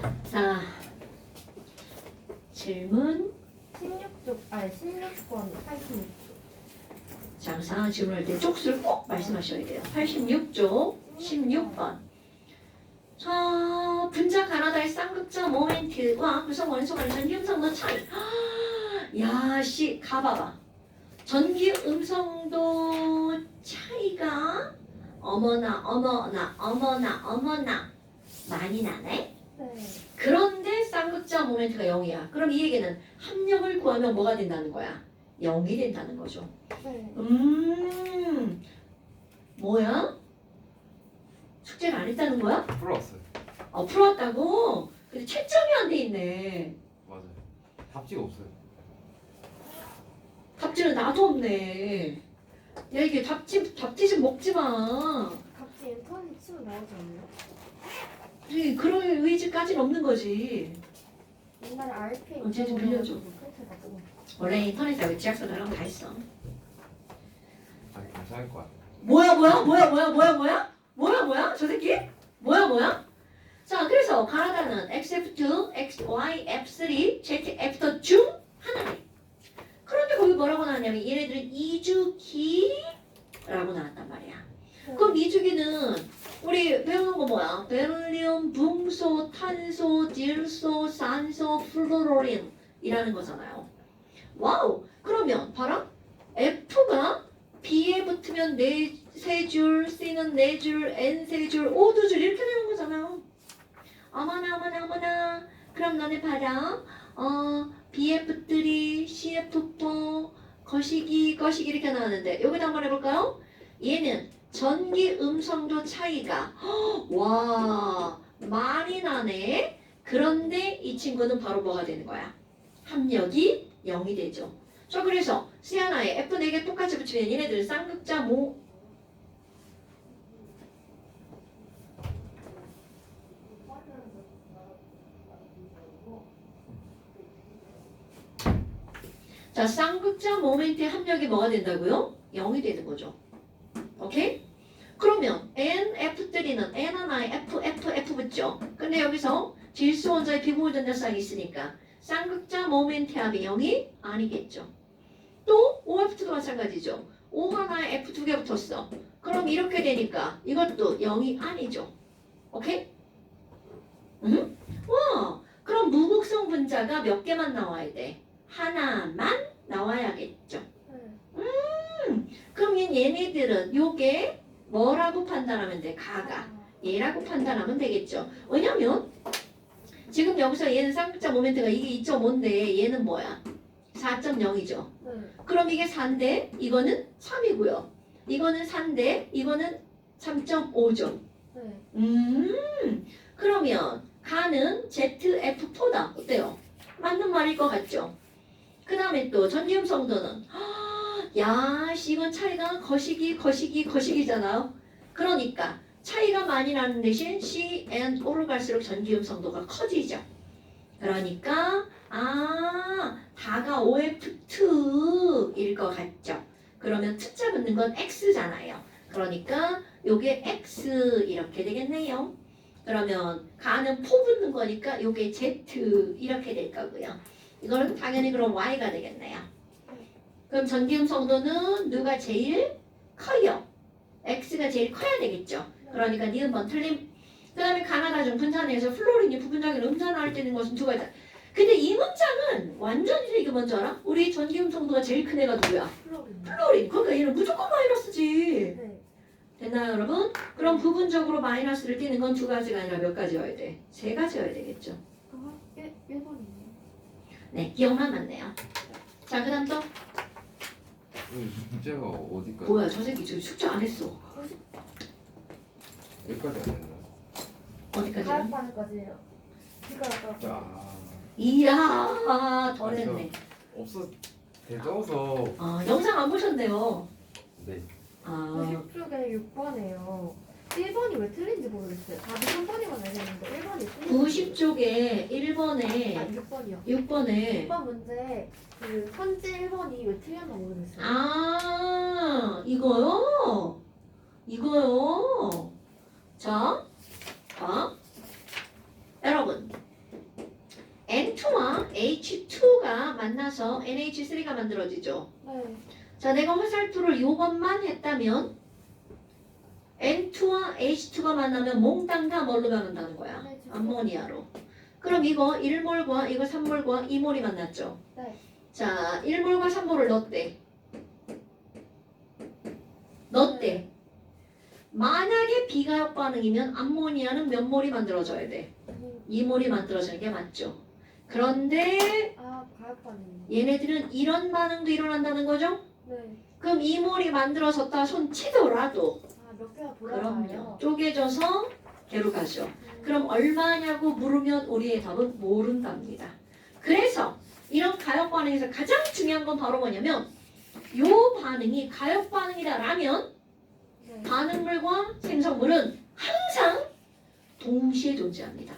자, 질문. 16번 86쪽. 자, 상황 질문할 때 쪽수를 꼭 말씀하셔야 돼요. 86쪽 16번. 자, 분자 가나다의 쌍극자 모멘트와 구성 원소 간의 전기 음성도 차이. 야, 씨, 가봐봐. 전기 음성도 차이가 어머나 많이 나네? 네. 그런데 쌍극자 모멘트가 0이야. 그럼 이 얘기는 합력을 구하면 뭐가 된다는 거야? 0이 된다는 거죠. 네. 뭐야? 숙제를 안 했다는 거야? 풀어왔어요. 풀었다고? 근데 채점이 안 돼 있네. 맞아요. 답지가 없어요. 답지는 나도 없네. 야, 이게 답지 좀 먹지 마. 갑자기 인터넷 치면 나오지 않나요? 그래, 그럴 의지까지는 없는 거지. 옛날에 RPA 쟤좀 빌려줘. 그래가지고. 원래 인터넷에 지약서 달라고 다 했어. 아니 괜찮을 것 같아요. 뭐야? 저 새끼? 뭐야? 자, 그래서 가나다는 XF2, XY, F3, ZF 중 하나네. 그런데 거기 뭐라고 나왔냐면 얘네들은 이주기라고 나왔단 말이야. 그럼 이주기는 우리 배우는 거 뭐야? 베릴륨, 붕소, 탄소, 질소, 산소, 플루로린이라는 거잖아요. 와우! 그러면 봐라. F가 B에 붙으면 3줄, C는 4줄, N 3줄, O 2줄 이렇게 되는 거잖아요. 어머나. 그럼 너네 봐라. BF3, CF4, 거시기 이렇게 나왔는데 여기다 한번 해볼까요? 얘는 전기 음성도 차이가 와 많이 나네. 그런데 이 친구는 바로 뭐가 되는 거야? 합력이 0이 되죠. 자, 그래서 C 하나에 F 4개 똑같이 붙이면 얘네들은 쌍극자 자, 쌍극자 모멘트의 합력이 뭐가 된다고요? 0이 되는 거죠. 오케이? 그러면 NF3는 N 하나에 F 붙죠. 근데 여기서 질소 원자의 비공유 전자쌍이 있으니까 쌍극자 모멘트 합이 0이 아니겠죠. 또 OF2도 마찬가지죠. O 하나에 F 2개 붙었어. 그럼 이렇게 되니까 이것도 0이 아니죠. 오케이? 와, 그럼 무극성 분자가 몇 개만 나와야 돼? 하나만 나와야겠죠. 그럼 얘네들은 요게 뭐라고 판단하면 돼? 가가. 얘라고 판단하면 되겠죠. 왜냐면 지금 여기서 얘는 쌍극자 모멘트가 이게 2.5인데 얘는 뭐야? 4.0이죠. 네. 그럼 이게 4인데 이거는 3이고요. 이거는 4인데 이거는 3.5죠. 네. 그러면 가는 ZF4다. 어때요? 맞는 말일 것 같죠? 그 다음에 또 전기음성도는 야, 씨, 이건 차이가 거시기잖아요. 그러니까 차이가 많이 나는 대신 C and O로 갈수록 전기음성도가 커지죠. 그러니까 다가 OF2일 것 같죠. 그러면 T자 붙는 건 X잖아요. 그러니까 요게 X 이렇게 되겠네요. 그러면 가는 포 붙는 거니까 요게 Z 이렇게 될 거고요. 이거는 당연히 그럼 Y가 되겠네요. 그럼 전기음성도는 누가 제일 커요? X가 제일 커야 되겠죠. 그러니까 니은번 틀림. 그 다음에 가나다중 분자 내에서 플로린이 부분적인 음산화할 때 있는 것은 두 가지다. 근데 이 문장은 완전히 이게 뭔지 알아? 우리 전기음성도가 제일 큰 애가 누구야? 플로린. 그러니까 얘는 무조건 마이너스지. 네. 됐나요, 여러분? 그럼 부분적으로 마이너스를 띄는 건 두 가지가 아니라 몇 가지여야 돼? 세 가지여야 되겠죠. 1번이네요. 네, 기억만 맞네요. 자, 그 다음 또 숙제가 어디까지? 뭐야, 저 새끼 지금 숙제 안 했어. 여기까지 안 됐나요? 어디까지? 가락바늘까지예요. 이거라고. 자, 이야, 덜 했네. 없어 대줘서. 영상 안 보셨네요. 네. 90쪽에 6번이에요. 1번이 왜 틀린지 모르겠어요. 답이 3번이만 알겠는데 1번이 틀린지 90쪽에 1번에 6번이요. 6번에 6번 문제 그 선지 1번이 왜 틀렸나 모르겠어요. 이거요. 자, 봐. 여러분, N2와 H2가 만나서 NH3가 만들어지죠. 네. 자, 내가 화살표를 요것만 했다면 N2와 H2가 만나면 몽땅 다 뭘로 변한다는 거야? 네, 암모니아로. 그럼 이거 1몰과 이거 3몰과 2몰이 만났죠. 네. 자, 1몰과 3몰을 넣었대. 넣었대. 만약에 비가역 반응이면 암모니아는 몇 몰이 만들어져야 돼? 2몰이 만들어지는 게 맞죠. 그런데 아, 가역반응. 얘네들은 이런 반응도 일어난다는 거죠? 네. 그럼 2몰이 만들어졌다 손 치더라도 아, 몇 개가 그럼요. 돌아가요. 쪼개져서 개로 가죠. 그럼 얼마냐고 물으면 우리의 답은 모른답니다. 그래서 이런 가역 반응에서 가장 중요한 건 바로 뭐냐면 요 반응이 가역 반응이다라면 네. 반응물과 생성물은 항상 동시에 존재합니다.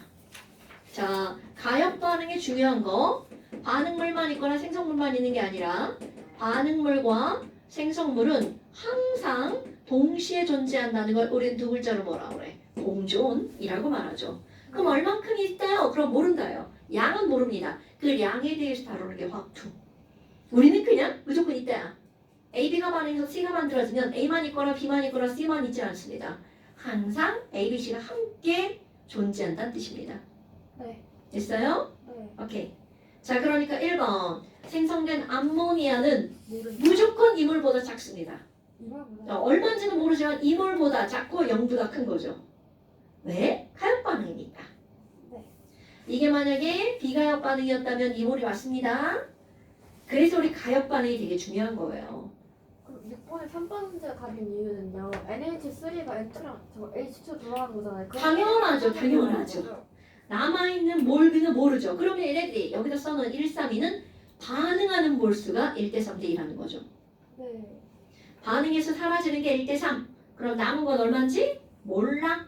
자, 가역 반응의 중요한 거 반응물만 있거나 생성물만 있는 게 아니라 반응물과 생성물은 항상 동시에 존재한다는 걸 우리는 두 글자로 뭐라 그래? 공존이라고 말하죠. 그럼 얼만큼 있다요? 그럼 모른다요. 양은 모릅니다. 그 양에 대해서 다루는 게 화학투. 우리는 그냥 무조건 있다야. A, B가 반응해서 C가 만들어지면 A만 있거나 B만 있거나 C만 있지 않습니다. 항상 A, B, C가 함께 존재한다는 뜻입니다. 네. 됐어요? 네. 오케이. 자, 그러니까 1번 생성된 암모니아는 모르겠어요. 무조건 이물보다 작습니다. 이거보다. 얼마인지는 모르지만 이물보다 작고 0보다 큰 거죠. 왜? 가역 반응이니까. 네. 이게 만약에 비가역 반응이었다면 이물이 왔습니다. 그래서 우리 가역 반응이 되게 중요한 거예요. 그럼 6번에 3번째 답인 이유는요. NH3가 N2랑 저 H2 돌아가는 거잖아요. 당연하죠, 당연하죠. 남아있는 몰비는 모르죠. 그러면 얘네들이 여기다 써놓은 1, 3, 2는 반응하는 몰수가 1대 3대 1하는 거죠. 네. 반응해서 사라지는 게 1대 3. 그럼 남은 건 얼마인지? 몰라.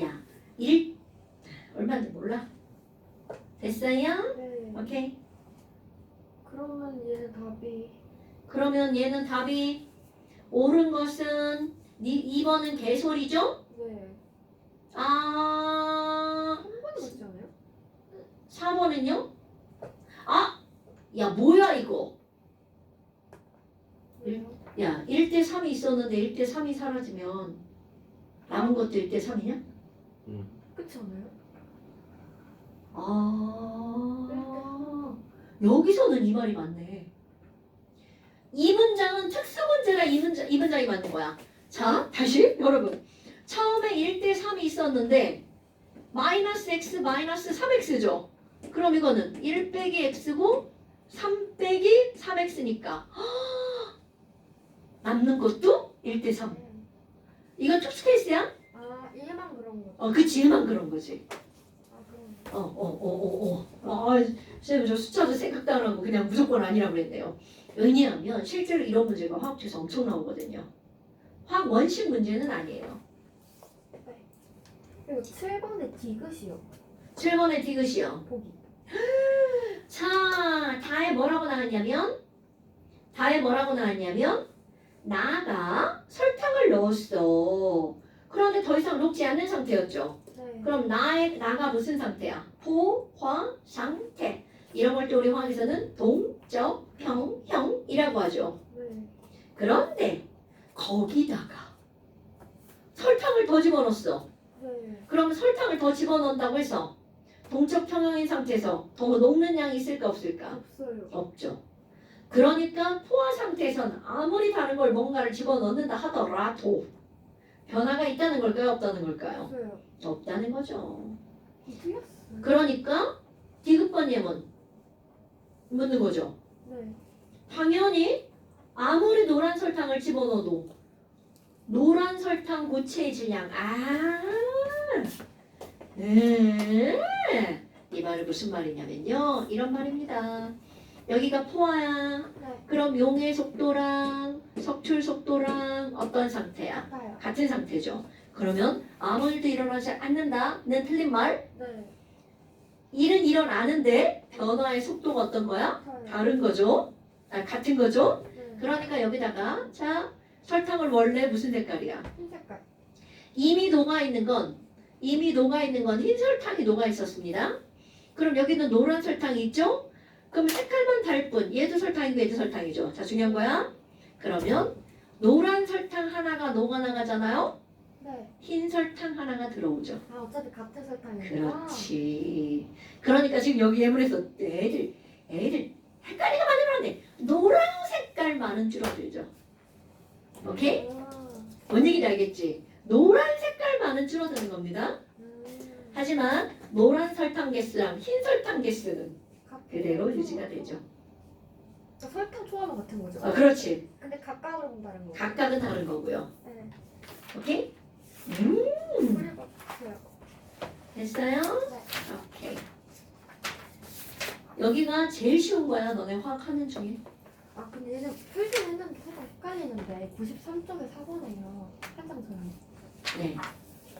야, 1 얼마인지 몰라. 됐어요? 네. 오케이. 그러면 얘는 답이 그러면 얘는 답이 옳은 것은 2번은 개소리죠? 네. 아, 3번이 맞지 않아요? 4번은요? 아, 야 뭐야 이거. 왜요? 야 1대 3이 있었는데 1대 3이 사라지면 남은 것도 1대 3이냐? 그렇지 않아요? 아, 여기서는 이 말이 맞네. 이 문장은 특수 문제라 이 문장이 맞는 거야. 자, 다시 여러분. 처음에 1대 3이 있었는데 마이너스 x 마이너스 3x죠. 그럼 이거는 1 빼기 x고 3 빼기 3x니까 남는 것도 1대 3. 이건 특수 케이스야? 아, 얘만 그런 거. 그치, 얘만 그런 거지. 아, 그럼. 선생님 저 숫자도 생각도 안 하고 그냥 무조건 아니라고 그랬네요. 왜냐하면 실제로 이런 문제가 화학에서 엄청 나오거든요. 화학 원식 문제는 아니에요. 그리고 7번에 디귿이요. 7번의 디귿이요. 보기. 자, 다에 뭐라고 나왔냐면 나가 설탕을 넣었어. 그런데 더 이상 녹지 않는 상태였죠. 네. 그럼 나가 무슨 상태야? 포화 상태. 이런 걸 또 우리 화학에서는 동적 평형이라고 하죠. 네. 그런데 거기다가 설탕을 더 집어넣었어. 네. 그럼 설탕을 더 집어넣는다고 해서 동적 평형인 상태에서 더 녹는 양이 있을까 없을까? 없어요. 없죠. 그러니까 포화 상태에서는 아무리 다른 걸 뭔가를 집어넣는다 하더라도 변화가 있다는 걸까요? 없다는 걸까요? 없어요. 없다는 거죠. 틀렸어요. 그러니까 디귿번님은 묻는 거죠. 네. 당연히 아무리 노란 설탕을 집어넣어도 노란 설탕 고체의 질량 이 말은 무슨 말이냐면요 이런 말입니다. 여기가 포화야. 네. 그럼 용의 속도랑 석출 속도랑 어떤 상태야? 같아요. 같은 상태죠. 그러면 아무 일도 일어나지 않는다는 틀린 말. 네. 일은 일어나는데 변화의 속도가 어떤 거야? 같아요. 다른 거죠. 같은 거죠. 네. 그러니까 여기다가 자 설탕을 원래 무슨 색깔이야? 흰 색깔. 이미 녹아 있는 건 흰 설탕이 녹아 있었습니다. 그럼 여기는 노란 설탕이 있죠? 그럼 색깔만 다를 뿐. 얘도 설탕이고 얘도 설탕이죠. 자, 중요한 거야. 그러면 노란 설탕 하나가 녹아나가잖아요. 네. 흰 설탕 하나가 들어오죠. 아 어차피 같은 설탕이구나. 그렇지. 그러니까 지금 여기 예문에서 애들 헷갈리게 만들어놨네. 노란 색깔만은 줄어들죠. 오케이? 뭔 얘기인지 알겠지? 노란 색깔만은 줄어드는 겁니다. 하지만 노란 설탕 개수랑 흰 설탕 개수는 그대로 유지가 되죠. 그러니까 설탕 초합은 같은 거죠? 그렇지. 근데 각각으로 보면 다른 거. 각각은 다른 거고요. 네. 오케이? 뿌려볼게요. 됐어요? 네. 오케이. 여기가 제일 쉬운 거야. 너네 화학하는 중에. 아 근데 얘는 풀긴 했는데 살짝 헷갈리는데 93쪽에 4번에요. 한장처럼 네.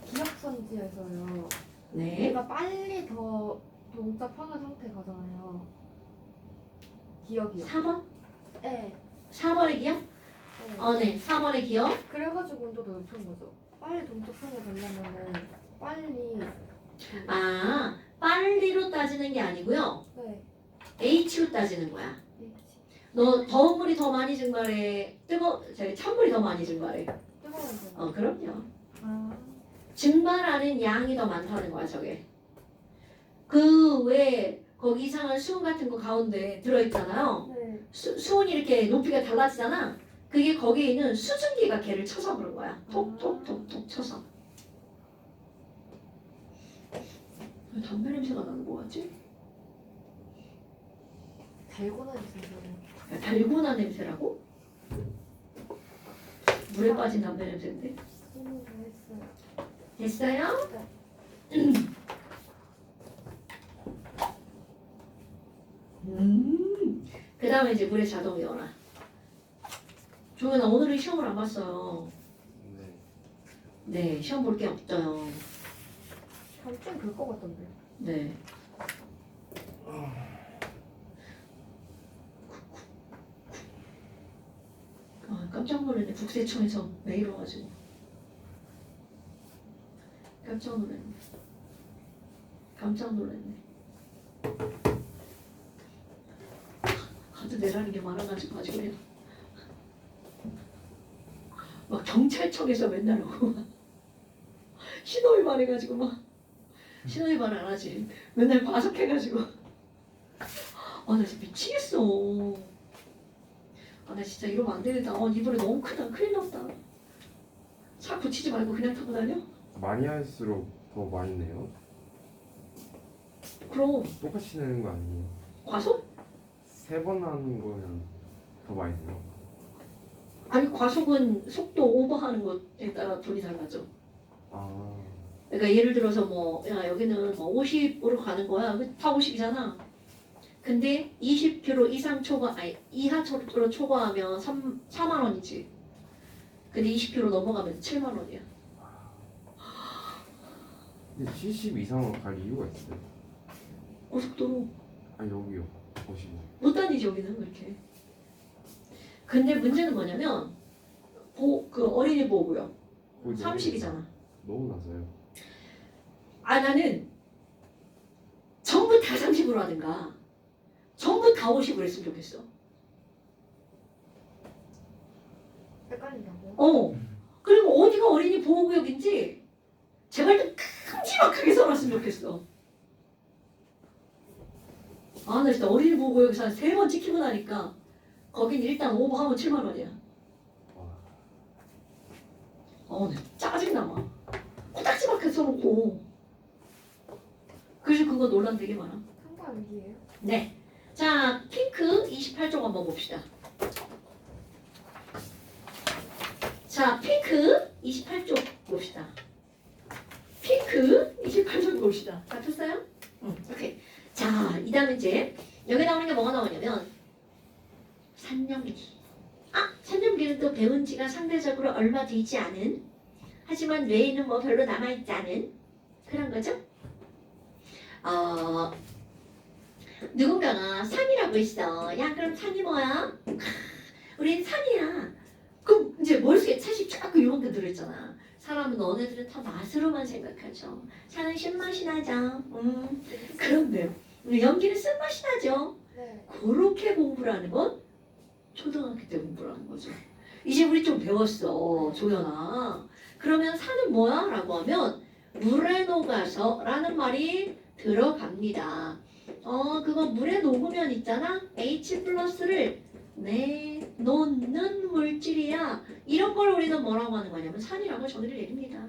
기억선지에서요. 네. 얘가 빨리 더 동작하는 상태 가잖아요. 기억이요. 4번? 네. 4번의 기억? 네. 네. 4번의 기억. 그래가지고 온도도 높은 거죠. 빨리 동작하게 되려면은 빨리 아, 빨리로 따지는 게 아니고요. 네. H로 따지는 거야. 너 더운 물이 더 많이 증발해? 찬물이 더 많이 증발해? 뜨거운 거. 그럼요. 아. 증발하는 양이 더 많다는 거야, 저게. 그 왜 거기 이상한 수은 같은 거 가운데 들어있잖아요. 네. 수온이 이렇게 높이가 달라지잖아. 그게 거기에 있는 수증기가 걔를 쳐서 그런 거야. 톡톡톡톡 쳐서. 왜 담배 냄새가 나는 거 같지? 달고나 있어요. 야, 달고나 냄새라고? 물에 빠진 담배 냄새인데. 너무 잘했어요. 됐어요? 그 다음에 이제 물의 자동 이온화. 종현아, 오늘은 시험을 안 봤어요. 네. 네, 시험 볼 게 없어요. 엄청 볼것 같던데. 네. 깜짝 놀랐네. 국세청에서 메일 와가지고. 깜짝 놀랐네. 깜짝 놀랐네. 하도 내라는 게 많아가지고 아주 그냥 막 경찰청에서 맨날 오고 신호위반 해가지고 막 신호위반 안 하지. 맨날 과속해가지고 나 진짜 미치겠어. 나 진짜 이러면 안 되겠다. 이번에 너무 크다. 큰일 났다. 차 고치지 말고 그냥 타고 다녀? 많이 할수록 더 많이 내요? 그럼 똑같이 내는 거 아니에요? 과속? 3번 하는 거면 더 많이 내요? 아니 과속은 속도 오버하는 것에 따라 돈이 달라져. 아, 그러니까 예를 들어서 야 여기는 50으로 가는 거야. 다 50이잖아. 근데 20km 이상 이하로 초과하면 4만 원이지. 근데 20km 넘어가면 7만 원이야. 근데 70 이상으로 갈 이유가 있어요? 고속도로 아, 여기요. 55. 못 다니지 여기는 그렇게. 근데 문제는 뭐냐면 그 어린이 보호구역 30이잖아. 너무 낮아요. 나는 전부 다 30으로 하든가 전부 다 50으로 했으면 좋겠어. 헷갈린다고요? 그리고 어디가 어린이 보호구역인지 제발 좀 큼지막하게 써놨으면 좋겠어. 나 진짜 어린이 보호구역에서 한 3번 찍히고 나니까 거긴 일단 오버하면 7만 원이야. 나 짜증나 막. 코딱지밖에 써놓고. 그래서 그거 논란 되게 많아. 상관 여기예요? 네. 자, 핑크 28쪽 한번 봅시다. 자, 핑크 28쪽 봅시다. 핑크 28쪽 봅시다. 잡혔어요? 오케이. 자, 이 다음에 이제 여기 나오는 게 뭐가 나오냐면 산염기. 산염기는 또 배운 지가 상대적으로 얼마 되지 않은, 하지만 뇌에는 별로 남아있지 않은 그런 거죠. 누군가가 산이라고 했어. 야, 그럼 산이 뭐야? 우린 산이야. 그럼 이제 머릿속에 사실 쫙 그 요만큼 들어있잖아. 사람은 너네들은 다 맛으로만 생각하죠. 차는 신맛이 나죠. 그런데 연기는 쓴맛이 나죠. 네. 그렇게 공부를 하는 건 초등학교 때 공부를 하는 거죠. 이제 우리 좀 배웠어, 조연아. 그러면 산은 뭐야? 라고 하면 물에 녹아서 라는 말이 들어갑니다. 그거 물에 녹으면 있잖아. H 플러스를 내놓는 물질이야. 이런 걸 우리는 뭐라고 하는 거냐면 산이라고 정의를 내립니다.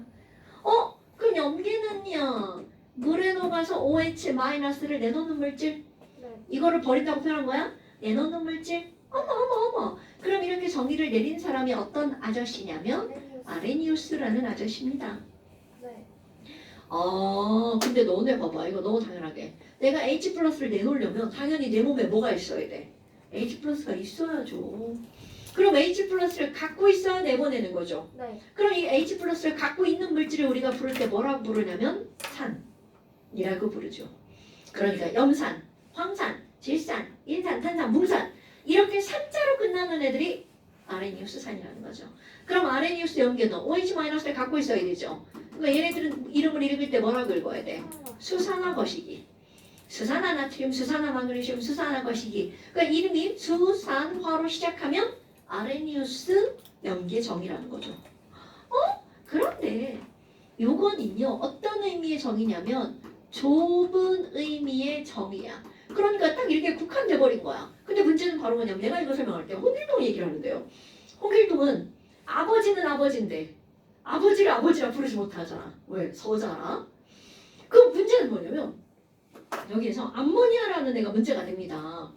그럼 염기는요. 물에 녹아서 OH 마이너스를 내놓는 물질. 네. 이거를 버린다고 표현한 거야? 내놓는 물질? 어머. 그럼 이렇게 정의를 내린 사람이 어떤 아저씨냐면 아레니우스라는 아저씨입니다. 네. 근데 너네 봐봐. 이거 너무 당연하게. 내가 H 플러스를 내놓으려면 당연히 내 몸에 뭐가 있어야 돼? H 플러스가 있어야죠. 그럼 H 플러스를 갖고 있어야 내보내는 거죠. 네. 그럼 이 H 플러스를 갖고 있는 물질을 우리가 부를 때 뭐라고 부르냐면 산이라고 부르죠. 그러니까 염산, 황산, 질산, 인산, 탄산, 뭉산 이렇게 산자로 끝나는 애들이 아레니우스 산이라는 거죠. 그럼 아레니우스 염계는 OH-를 갖고 있어야 되죠. 그러니까 얘네들은 이름을 읽을 때 뭐라고 읽어야 돼? 수산화 거시기. 수산화 나트륨, 수산화 마그네슘, 수산화 거시기. 그러니까 이름이 수산화로 시작하면 아레니우스 염계 정의라는 거죠. 그런데 요거는요 어떤 의미의 정의냐면 좁은 의미의 정의야. 그러니까 딱 이렇게 국한돼 버린 거야. 근데 문제는 바로 뭐냐면 내가 이거 설명할 때 홍길동 얘기를 하는데요. 홍길동은 아버지는 아버지인데 아버지를 아버지라 부르지 못하잖아. 왜? 서잖아. 그럼 문제는 뭐냐면 여기에서 암모니아라는 애가 문제가 됩니다.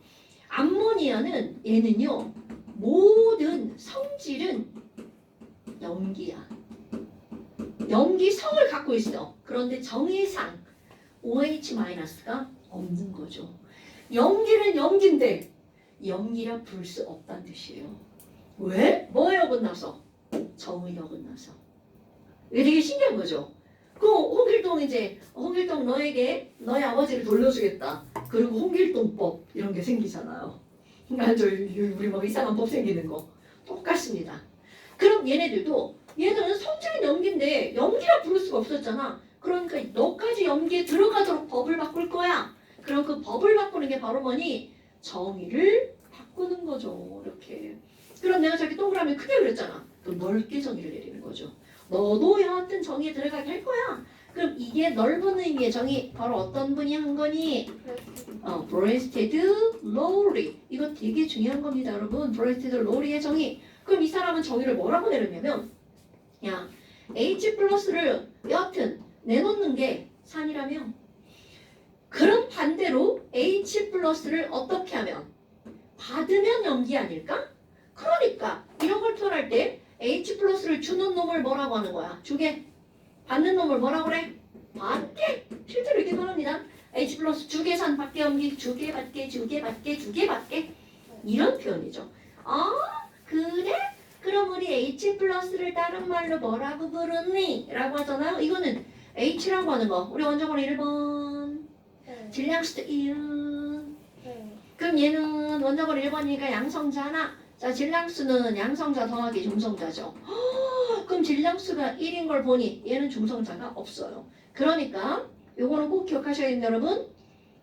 암모니아는 얘는요 모든 성질은 염기야. 염기성을 갖고 있어. 그런데 정의상 OH-가 없는 거죠. 염기는 염기인데 염기라 부를 수 없다는 뜻이에요. 왜? 뭐에 어긋나서? 정의 어긋나서. 이게 되게 신기한 거죠. 그 홍길동 너에게 너의 아버지를 돌려주겠다. 그리고 홍길동법 이런 게 생기잖아요. 그러니까 우리 막 이상한 법 생기는 거 똑같습니다. 그럼 얘들은 성질은 염기인데 염기라 부를 수가 없었잖아. 그러니까 너까지 염기에 들어가도록 법을 바꿀 거야. 그럼 그 법을 바꾸는 게 바로 뭐니? 정의를 바꾸는 거죠. 이렇게. 그럼 내가 저렇게 동그라미 크게 그렸잖아. 그럼 넓게 정의를 내리는 거죠. 너도 여하튼 정의에 들어가게 할 거야. 그럼 이게 넓은 의미의 정의 바로 어떤 분이 한 거니? 브레스테드 로리. 이거 되게 중요한 겁니다, 여러분. 브레스테드 로리의 정의. 그럼 이 사람은 정의를 뭐라고 내렸냐면 야, H 플러스를 여하튼 내놓는 게 산이라며. 그럼 반대로 H 플러스를 어떻게 하면? 받으면 염기 아닐까? 그러니까 이런 걸 표현할 때 H 플러스를 주는 놈을 뭐라고 하는 거야? 주게. 받는 놈을 뭐라고 그래? 받게. 실제로 이렇게 표현합니다. H 플러스 주계산 받게 염기 주게 받게 주게 받게 주게 받게 이런 표현이죠. 그래? 그럼 우리 H 플러스를 다른 말로 뭐라고 부르니? 라고 하잖아요. 이거는 H라고 하는 거. 우리 원적어로 1번. 네. 질량수도 이응. 네. 그럼 얘는 원적어로 1번이니까 양성자 하나. 자, 질량수는 양성자 더하기 중성자죠. 그럼 질량수가 1인 걸 보니 얘는 중성자가 없어요. 그러니까 요거는 꼭 기억하셔야 됩니다, 여러분.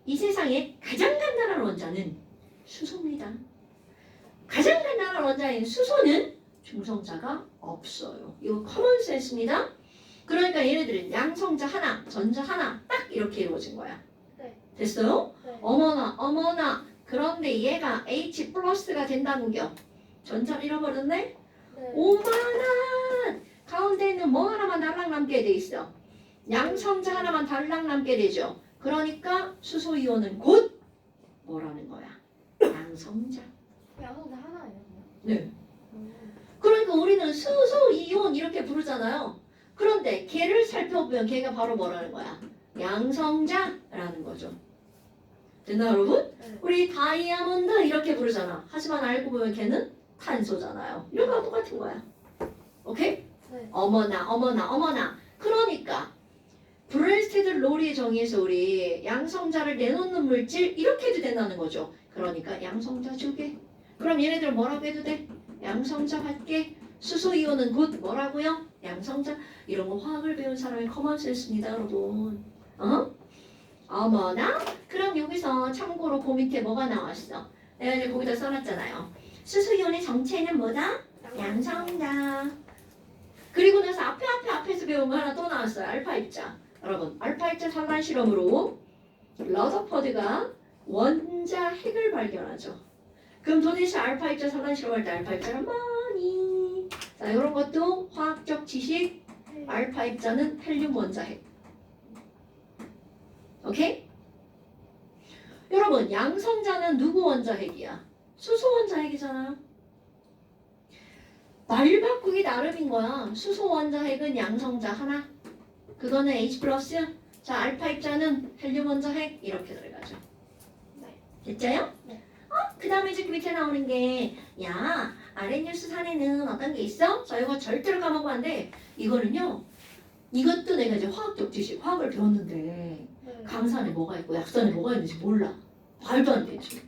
이 세상에 가장 간단한 원자는 수소입니다. 가장 간단한 원자인 수소는 중성자가 없어요. 이거 커먼 센스입니다. 그러니까 얘네들은 양성자 하나, 전자 하나 딱 이렇게 이루어진 거야. 네. 됐어요? 네. 어머나. 그런데 얘가 H 플러스가 된다는겨. 전자를 잃어버렸네? 네. 오만한! 가운데에는 뭐 하나만 달랑 남게 돼 있어. 양성자 하나만 달랑 남게 되죠. 그러니까 수소 이온은 곧 뭐라는 거야? 양성자. 양성자 하나예요. 네. 그러니까 우리는 수소 이온 이렇게 부르잖아요. 그런데 걔를 살펴보면 걔가 바로 뭐라는 거야? 양성자라는 거죠. 됐나 여러분? 네. 우리 다이아몬드 이렇게 부르잖아. 하지만 알고 보면 걔는 탄소잖아요. 이런 거랑 똑같은 거야. 오케이? 네. 어머나. 그러니까 브레스테드 로리의 정의에서 우리 양성자를 내놓는 물질 이렇게 해도 된다는 거죠. 그러니까 양성자 주게. 그럼 얘네들 뭐라고 해도 돼? 양성자 받게. 수소 이온은 곧 뭐라고요? 양성자 이런 거 화학을 배운 사람의 커먼 센스입니다, 여러분. 어머나? 그럼 여기서 참고로 그 밑에 뭐가 나왔어? 내가 이제 거기다 써놨잖아요. 수소이온의 정체는 뭐다? 양성자. 그리고 나서 앞에서 배운 거 하나 또 나왔어요. 알파 입자. 여러분, 알파 입자 산란 실험으로 러더퍼드가 원자 핵을 발견하죠. 그럼 도대체 알파 입자 산란 실험할 때 알파 입자는 뭐니? 자, 이런 것도 화학적 지식. 알파 입자는 헬륨 원자 핵. 오케이? 여러분, 양성자는 누구 원자 핵이야? 수소 원자 핵이잖아요. 말 바꾸기 나름인 거야. 수소 원자 핵은 양성자 하나. 그거는 H 플러스. 자, 알파 입자는 헬륨 원자 핵. 이렇게 들어가죠. 네. 됐죠요? 네. 그 다음에 이제 그 밑에 나오는 게, 야, 아랫뉴스 산에는 어떤 게 있어? 자, 이거 절대로 까먹으면 안 돼. 이거는요, 이것도 내가 이제 화학적 지식, 화학을 배웠는데, 네. 강산에 뭐가 있고 약산에 뭐가 있는지 몰라. 말도 안 되지.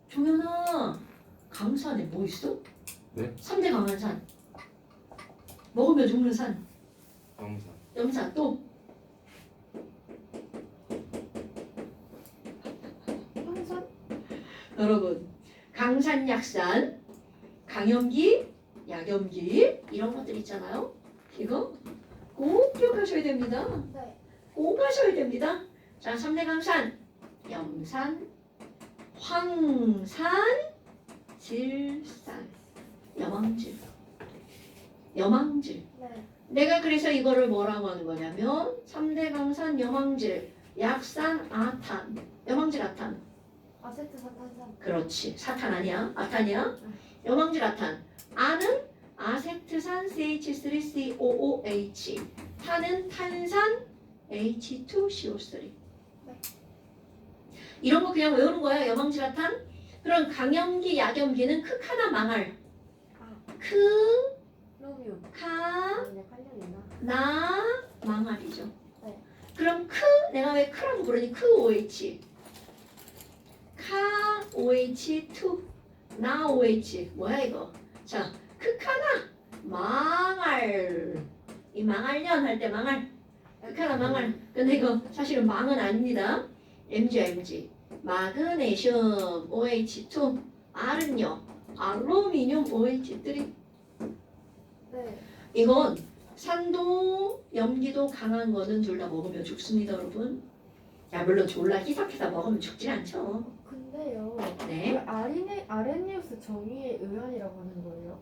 종현아, 강산에 뭐 있어? 네? 3대 강한산. 먹으면 죽는 산. 영상. 염산 또. 항상 여러분, 강산, 약산, 강염기, 약염기 이런 것들 있잖아요. 이거 꼭 기억하셔야 됩니다. 네. 꼭 하셔야 됩니다. 자, 3대 강산, 염산, 황산, 질산, 염황질. 염황질. 네. 내가 그래서 이거를 뭐라고 하는 거냐면 3대 강산, 염황질, 약산, 아탄. 염황질, 아탄. 아세트산탄산. 그렇지. 사탄 아니야. 아탄이야. 염황질, 아탄. 아는 아세트산 CH3COOH. 탄은 탄산 H2CO3. 이런 거 그냥 외우는 거야. 염황질, 아탄. 그럼 강염기, 약염기는 크카나 망할. 크, 로미움. 카, 아니네, 칼륨이나. 나, 망할이죠. 네. 그럼 크, 내가 왜 크라고 부르니? 크 OH. 카 OH2. 나 OH. 뭐야 이거? 자, 크카나 망할. 이 망할년 할 때 망할. 크카나 망할. 근데 이거 사실은 망은 아닙니다. MG야 MG. 마그네슘 OH2. R은요. 알루미늄 OH3. 네. 이건 산도 염기도 강한 거는 둘 다 먹으면 죽습니다, 여러분. 야, 물론 졸라 희석해서 먹으면 죽진 않죠. 근데요. 네. 왜 아레니우스 정의의 의원이라고 하는 거예요? 어?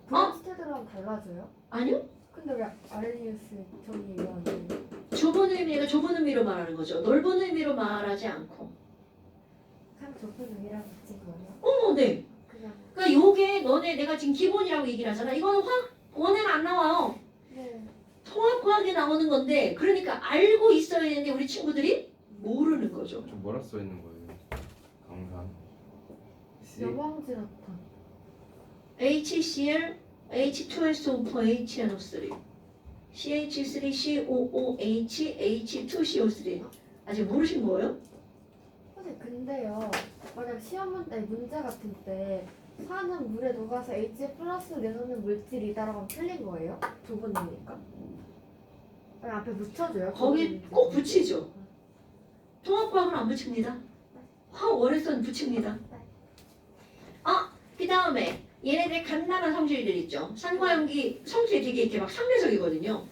브란스테드랑 달라져요? 아니요. 근데 왜 아레니우스 정의의 의원이에요? 좁은 의미가 좁은 의미로 말하는 거죠. 넓은 의미로 말하지 않고. 그냥 좁은 의미랑 같은 거예요? 네. 그냥. 그러니까 요게 너네 내가 지금 기본이라고 얘기를 하잖아. 이거는 원에는 안 나와요. 네. 통합과학에 나오는 건데, 그러니까 알고 있어야 되는데 우리 친구들이 모르는 거죠. 저 뭐라 써 있는 거예요? 강산. C. 여왕지라탄. HCl, H2SO4, HNO3, CH3COOH, H2CO3. 아직 모르신 거예요? 선생님 근데요. 만약 문제 같은 때 산은 물에 녹아서 H 플러스 내놓는 물질이다라고 하면 틀린 거예요? 좁은 의미니까? 아니 앞에 붙여줘요? 거기 꼭 붙이죠. 통합과학은 안 붙입니다. 화원에서는 붙입니다. 그 다음에 얘네들의 간단한 성질들 있죠. 산과 염기 성질이 되게 이렇게 막 상대적이거든요.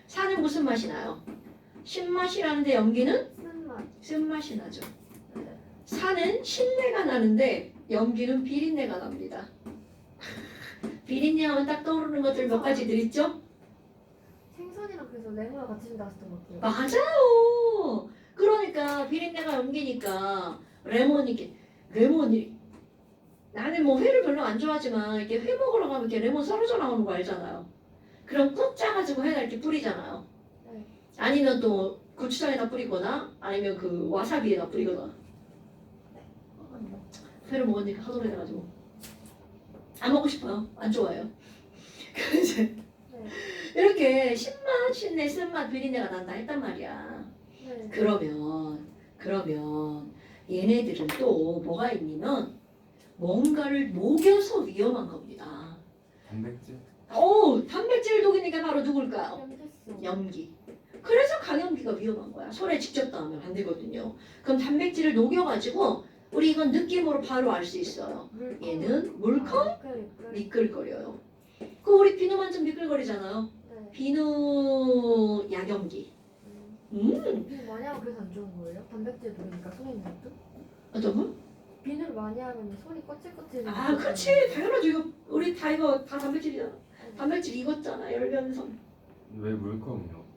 산은 무슨 맛이 나요? 신맛이 나는데 염기는 쓴맛. 쓴맛이 나죠. 산은 신내가 나는데 염기는 비린내가 납니다. 비린내 하면 딱 떠오르는 것들 몇 가지들 있죠? 생선이랑 그래서 레몬을 같이 준다 했던 것 같아요. 맞아요. 그러니까 비린내가 염기니까 레몬이 나는 뭐 회를 별로 안 좋아하지만 이렇게 회 먹으러 가면 이렇게 레몬 썰어져 나오는 거 알잖아요. 그럼 꾹 짜가지고 회가 이렇게 뿌리잖아요. 네. 아니면 또 고추장에다 뿌리거나 아니면 그 와사비에다 뿌리거나. 회를 먹으니까 하도 오래돼가지고 안 먹고 싶어요. 안 좋아해요. 그래서 이제 네. 이렇게 신맛, 신내, 쓴맛, 비린내가 난다 했단 말이야. 네. 그러면 얘네들은 또 뭐가 있냐면 뭔가를 녹여서 위험한 겁니다. 단백질. 오, 단백질 독이니까 바로 누굴까요? 염색소. 염기. 그래서 강염기가 위험한 거야. 손에 직접 닿으면 안 되거든요. 그럼 단백질을 녹여가지고 우리 이건 느낌으로 바로 알 수 있어요. 물컹. 얘는 물컹 미끌미끌. 미끌거려요. 그 우리 비누 만지면 미끌거리잖아요. 네. 비누 약염기. 비누 많이 하면 그래서 안 좋은 거예요? 단백질 녹으니까 손에 있는 것도? 어떤 거? 비누를 많이 하면 손이 거칠거칠. 아, 그렇지. 당연하죠. 이거 우리 다 이거 다 단백질이잖아. 단백질 익었잖아. 열변선. 왜 물컹이요?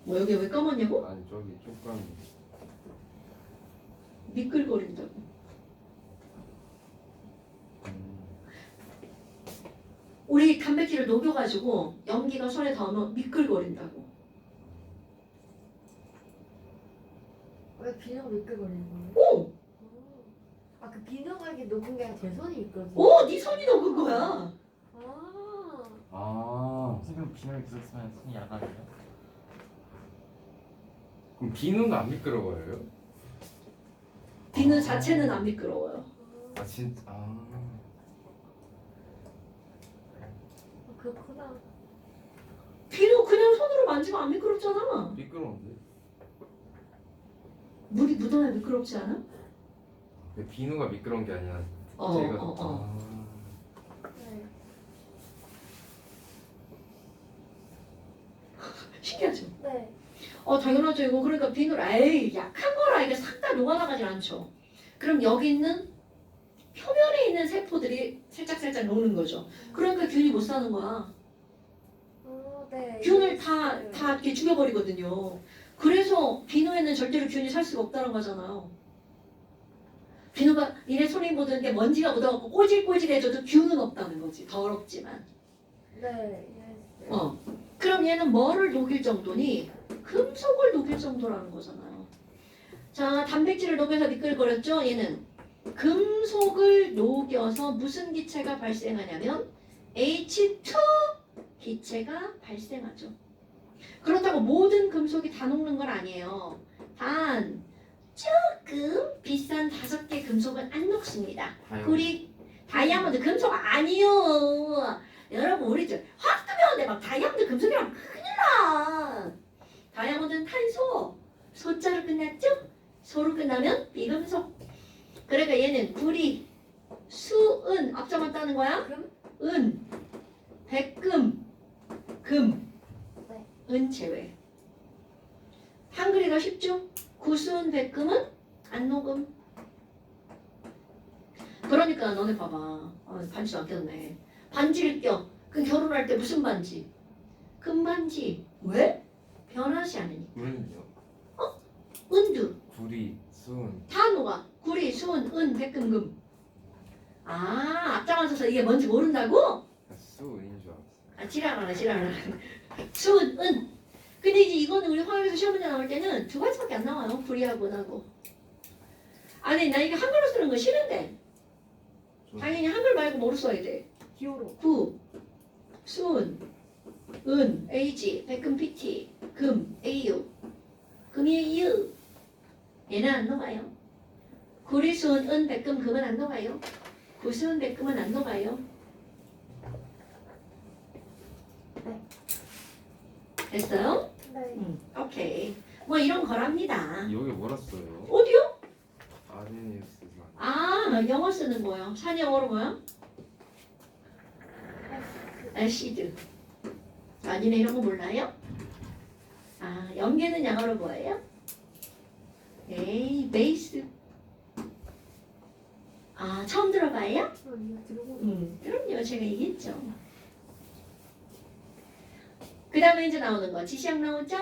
뭐 여기 왜 까맣냐고? 아니 저기 조금 미끌거린다고. 우리 단백질을 녹여가지고 염기가 손에 닿으면 미끌거린다고. 왜 비누가 미끌거리는 거예요? 오! 아, 그 비누가 이렇게 녹은 게 아니라 제 손이 미끌거려. 오! 네 손이 녹은 거야. 아. 아 선생님 비누를 계속 쓰면 손이 야간해요? 그럼 비누가 안 미끄러워요? 비누 자체는 안 미끄러워요. 아 진짜 그렇구나. 비누 그냥 손으로 만지면 안 미끄럽잖아. 미끄러운데? 물이 묻어야 미끄럽지 않아? 왜 비누가 미끄러운 게 아니라 어, 제가 어, 어. 네. 신기하죠? 네. 당연하죠. 이거 그러니까 비누를 에이 약한 거라 이게 싹 다 녹아나가질 않죠. 그럼 여기 있는 표면에 있는 세포들이 살짝살짝 녹는 거죠. 그러니까 균이 못 사는 거야. 네. 균을 다 이렇게 죽여버리거든요. 그래서 비누에는 절대로 균이 살 수가 없다는 거잖아요. 비누가 니네 손에 묻은 게 먼지가 묻어갖고 꼬질꼬질해져도 균은 없다는 거지. 더럽지만. 네. 그럼 얘는 뭐를 녹일 정도니? 금속을 녹일 정도라는 거잖아요. 자, 단백질을 녹여서 미끌거렸죠? 얘는 금속을 녹여서 무슨 기체가 발생하냐면 H2 기체가 발생하죠. 그렇다고 모든 금속이 다 녹는 건 아니에요. 단 조금 비싼 5개 금속은 안 녹습니다. 우리 다이아몬드 금속 아니요. 여러분 우리 저 화학도 배웠는데 막 다이아몬드 금속이랑 큰일 나. 다이아몬드는 탄소. 소자로 끝났죠? 소로 끝나면 비금속. 그러니까 얘는 구리, 수은 앞자만 따는 거야. 금? 은, 백금, 금, 네. 은 제외. 한글이가 쉽죠? 구수은 백금은 안 녹음. 그러니까 너네 봐봐. 반지도 안 꼈네. 반지를 껴. 그럼 결혼할 때 무슨 반지? 금반지. 왜? 변하지 않으니. 은요? 은두. 구리, 수은 다 녹아. 구리, 수은, 은, 백금, 금. 아, 앞장을 서서 이게 뭔지 모른다고? 수은인 줄 알았어. 아, 지랄하네, 지랄하네. 수은, 은. 근데 이제 이거는 우리 화학에서 시험 문제 나올 때는 2가지밖에 안 나와요. 구리하고 은하고. 아니, 나 이게 한글로 쓰는 거 싫은데. 당연히 한글 말고 뭐로 써야 돼? 기호로. 구, 수은, 은, Ag, 백금, PT, 금, AU. 금이 U. 얘는 안 녹아요. 구리, 수은, 은, 백금, 금은 안 녹아요. 구수은, 백금은 안 녹아요. 네. 됐어요? 네. 오케이. 뭐 이런 거랍니다. 여기 뭐라 써요? 어디요? 아데니우스가 아, 영어 쓰는 거요. 산 영어로 뭐야? 애시드. 아니네 이런 거 몰라요? 아, 염계는 영어로 뭐예요? 에이, 베이스. 아, 처음 들어봐요? 아니요, 들어보고. 그럼요. 제가 얘기했죠. 그 다음에 이제 나오는 거. 지시약 나오죠?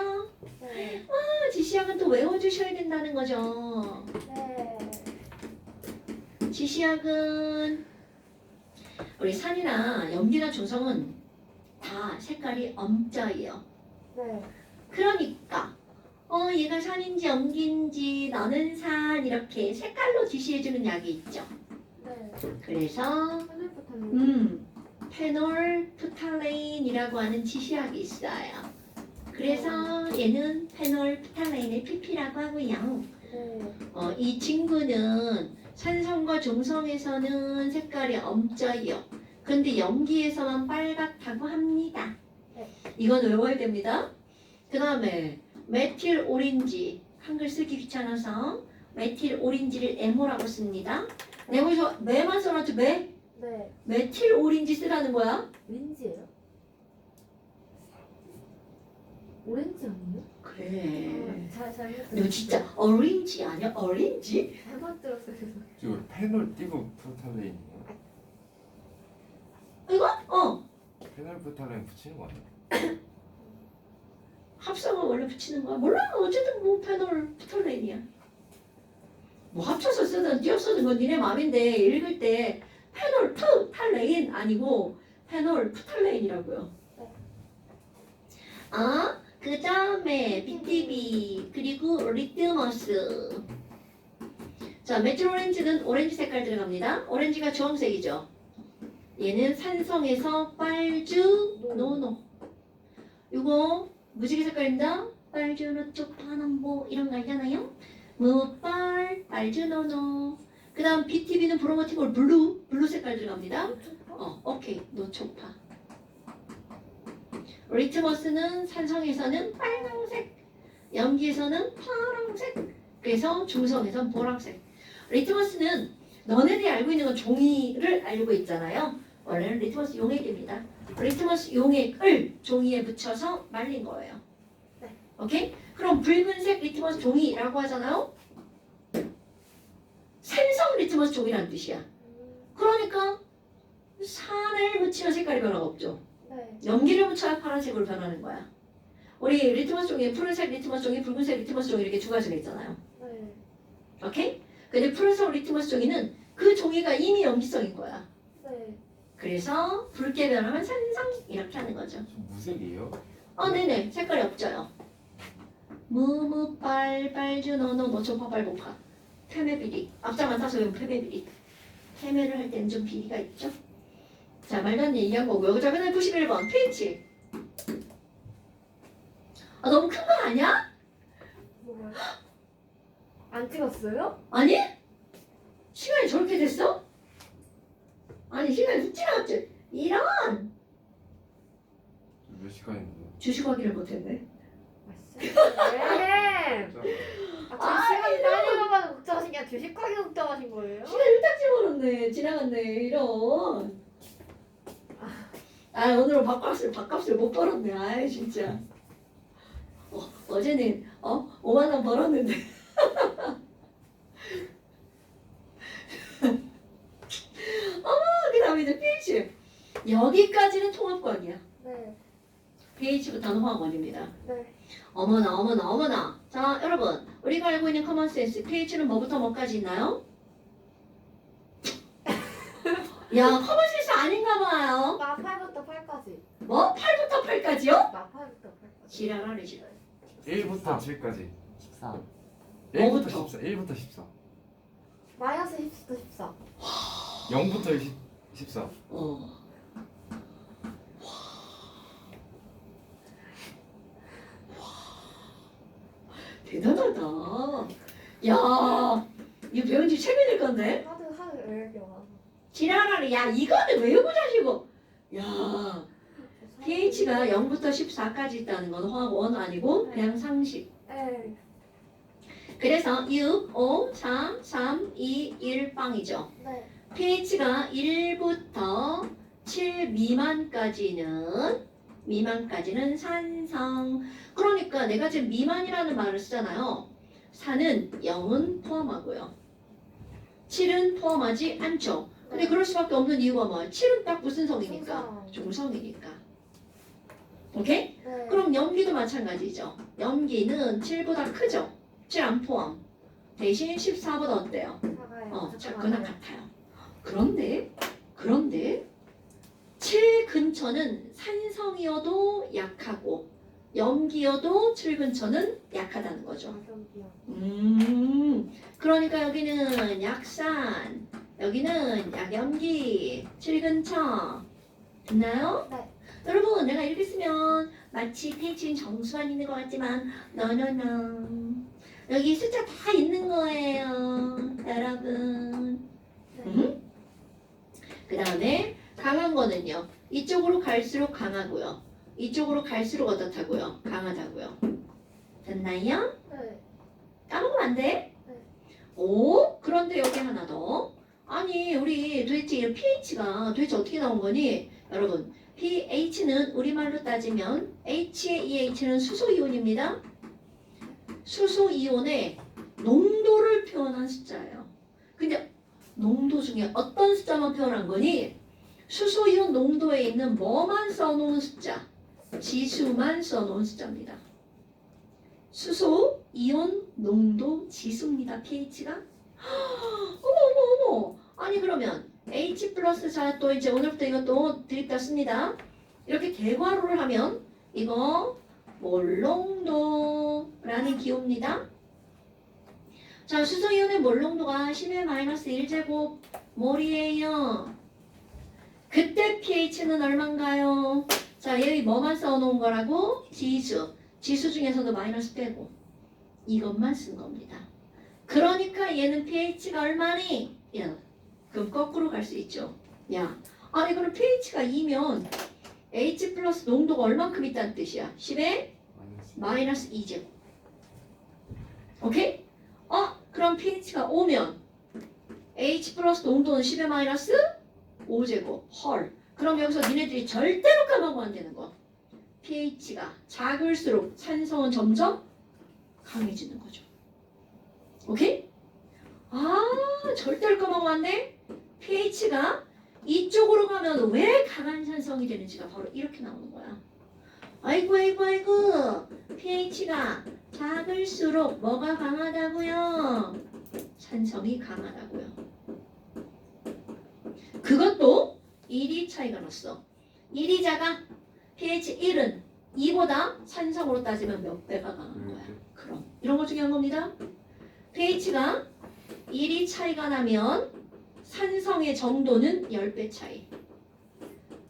네. 지시약은 또 외워주셔야 된다는 거죠. 네. 지시약은 우리 산이나 염기나 중성은 다 색깔이 엄자예요. 네. 그러니까 얘가 산인지 염기인지 너는 산 이렇게 색깔로 지시해주는 약이 있죠. 네. 그래서 페놀프타민. 페놀프탈레인이라고 하는 지시약이 있어요. 그래서 얘는 페놀프탈레인의 PP라고 하고요. 네. 이 친구는 산성과 중성에서는 색깔이 엄자요. 근데 염기에서만 빨갛다고 합니다. 네. 이건 외워야 됩니다. 그 다음에 메틸 오렌지 한글 쓰기 귀찮아서 메틸 오렌지를 에모라고 씁니다. 내가 여기서 매만 써놨죠? 매? 네. 메틸 오렌지 쓰라는 거야? 왠지예요? 오렌지 아니에요? 그래. 잘못 너 들었어요. 진짜 오렌지 아니야? 오렌지? 잘못 들었어요. 지금 페놀 띄고 프탈레인이에요. 이거? 어. 페놀 프탈레인 붙이는 거 아니에요? 합성을 원래 붙이는 거야? 몰라. 어쨌든 뭐 페놀 프톨레인이야. 뭐 합쳐서 쓰든 띄어 쓰든 건 니네 마음인데 읽을 때 페놀 프탈레인 아니고 페놀 프탈레인이라고요. 아, 그 다음에 BTB 그리고 리트머스. 자, 메틸 오렌지는 오렌지 색깔 들어갑니다. 오렌지가 주황색이죠. 얘는 산성에서 빨주노노. 이거 무지개 색깔입니다. 빨주노 쪽파남보 이런 거 알잖아요. 무빨 빨주노노. 그 다음 BTB는 브로모티볼 블루 색깔 들어갑니다. 오케이. 노초파. 리트머스는 산성에서는 빨강색, 염기에서는 파랑색, 그래서 중성에서는 보라색. 리트머스는 너네들이 알고 있는 건 종이를 알고 있잖아요. 원래는 리트머스 용액입니다. 리트머스 용액을 종이에 묻혀서 말린 거예요. 네. 오케이? 그럼 붉은색 리트머스 종이라고 하잖아요. 산성 리트머스 종이라는 뜻이야. 그러니까 산을 묻히면 색깔이 변화가 없죠. 네. 염기를 묻혀야 파란색으로 변하는 거야. 우리 리트머스 종이에 푸른색 리트머스 종이, 붉은색 리트머스 종이 이렇게 두 가지가 있잖아요. 네. 오케이? 근데 푸른색 리트머스 종이는 그 종이가 이미 염기성인 거야. 네. 그래서 붉게 변하면 산성 이렇게 하는 거죠. 저 무색이에요? 네네. 색깔이 없져요. 무무 빨주 노노 노초파 빨고파. 패매 비리. 앞자만 타서 외우면 패매 비리. 패매를 할 때는 좀 비리가 있죠. 자, 말도 안 되는 얘기한 거고요. 자, 그다음 91번 pH. 너무 큰 거 아니야? 뭐가요? 안 찍었어요? 아니? 시간이 저렇게 됐어? 아니, 시간이 훅 지나갔지? 이런! 몇 시간인데요? 주식 확인을 못했네. 네. 진짜 시간 빨리 가면 걱정하신 게 아니라 주식하게 걱정하신 거예요? 시간이 딱 집어넣네. 지나갔네. 이런. 오늘은 밥값을 못 벌었네. 아이, 진짜. 어제는, 5만 원 벌었는데. 그 다음에 이제 pH. 여기까지는 통합과학이야. 네. pH부터는 화학원입니다. 네. 어머나. 자, 여러분. 우리가 알고 있는 커먼센스. pH는 뭐부터 뭐까지 있나요? 야, 커먼센스 아닌가 봐요. 마 8부터 8까지. 뭐? 8부터 8까지요? 마 8부터 8까지. 지랄하네, 지랄. 1부터 7까지 14. 1부터 뭐부터? 14 1부터 14 마이너스 10부터 14. 0부터 14 대단하다. 야, 이거 배운 지 최근일 건데? 하드 외우기 와서. 지랄하네. 야, 이거는 외우고 자시고. 야, pH가 0부터 14까지 있다는 건 화학원 아니고 그냥 상식. 네. 그래서 6, 5, 4, 3, 2, 1 빵이죠. 네. pH가 1부터 7 미만까지는 산성. 그러니까 내가 지금 미만이라는 말을 쓰잖아요. 4는 0은 포함하고요. 7은 포함하지 않죠. 근데 그럴 수밖에 없는 이유가 뭐야? 7은 딱 무슨 성이니까? 중성이니까. 오케이? 네. 그럼 염기도 마찬가지죠. 염기는 7보다 크죠. 7 안 포함. 대신 14보다 어때요? 작아요. 작거나 같아요. 그런데 7 근처는 산성이어도 약하고 염기여도 7 근처는 약하다는 거죠. 그러니까 여기는 약산, 여기는 약염기, 7 근처. 됐나요? 네. 여러분, 내가 이렇게 쓰면 마치 pH는 정수만 있는 것 같지만 no. 여기 숫자 다 있는 거예요, 여러분. 네. 그 다음에 강한 거는요. 이쪽으로 갈수록 강하고요. 이쪽으로 갈수록 어떻다고요? 강하다고요. 됐나요? 네. 까먹으면 안 돼? 네. 오, 그런데 여기 하나 더. 아니, 우리 도대체 이 pH가 도대체 어떻게 나온 거니? 여러분, pH는 우리말로 따지면 H의 이 H는 수소이온입니다. 수소이온의 농도를 표현한 숫자예요. 근데 농도 중에 어떤 숫자만 표현한 거니? 수소이온 농도에 있는 뭐만 써놓은 숫자? 지수만 써놓은 숫자입니다. 수소이온 농도 지수입니다. pH가. 어머 어머 어머. 아니 그러면 H 플러스 자 또 이제 오늘부터 이것도 드립다 씁니다. 이렇게 대괄호를 하면 이거 몰농도라는 기호입니다. 자, 수소이온의 몰농도가 10의 마이너스 1제곱 몰이에요. 그때 pH는 얼마인가요? 자, 여기 뭐만 써놓은 거라고? 지수. 지수 중에서도 마이너스 빼고 이것만 쓴 겁니다. 그러니까 얘는 pH가 얼마니? 야, 그럼 거꾸로 갈 수 있죠. 야, 아니 그럼 pH가 2면 H 플러스 농도가 얼만큼 있다는 뜻이야? 10의 마이너스 2제곱. 오케이? 그럼 pH가 5면 H 플러스 농도는 10의 마이너스 5제곱. 헐. 그럼 여기서 니네들이 절대로 까먹으면 안 되는 거. pH가 작을수록 산성은 점점 강해지는 거죠. 오케이? 절대로 까먹으면 안 돼. pH가 이쪽으로 가면 왜 강한 산성이 되는지가 바로 이렇게 나오는 거야. 아이고 pH가 작을수록 뭐가 강하다고요? 산성이 강하다고요. 그것도 1이 차이가 났어. 1이 작아. pH 1은 2보다 산성으로 따지면 몇 배가 강한 거야. 그럼 이런 거 중요한 겁니다. pH가 1이 차이가 나면 산성의 정도는 10배 차이.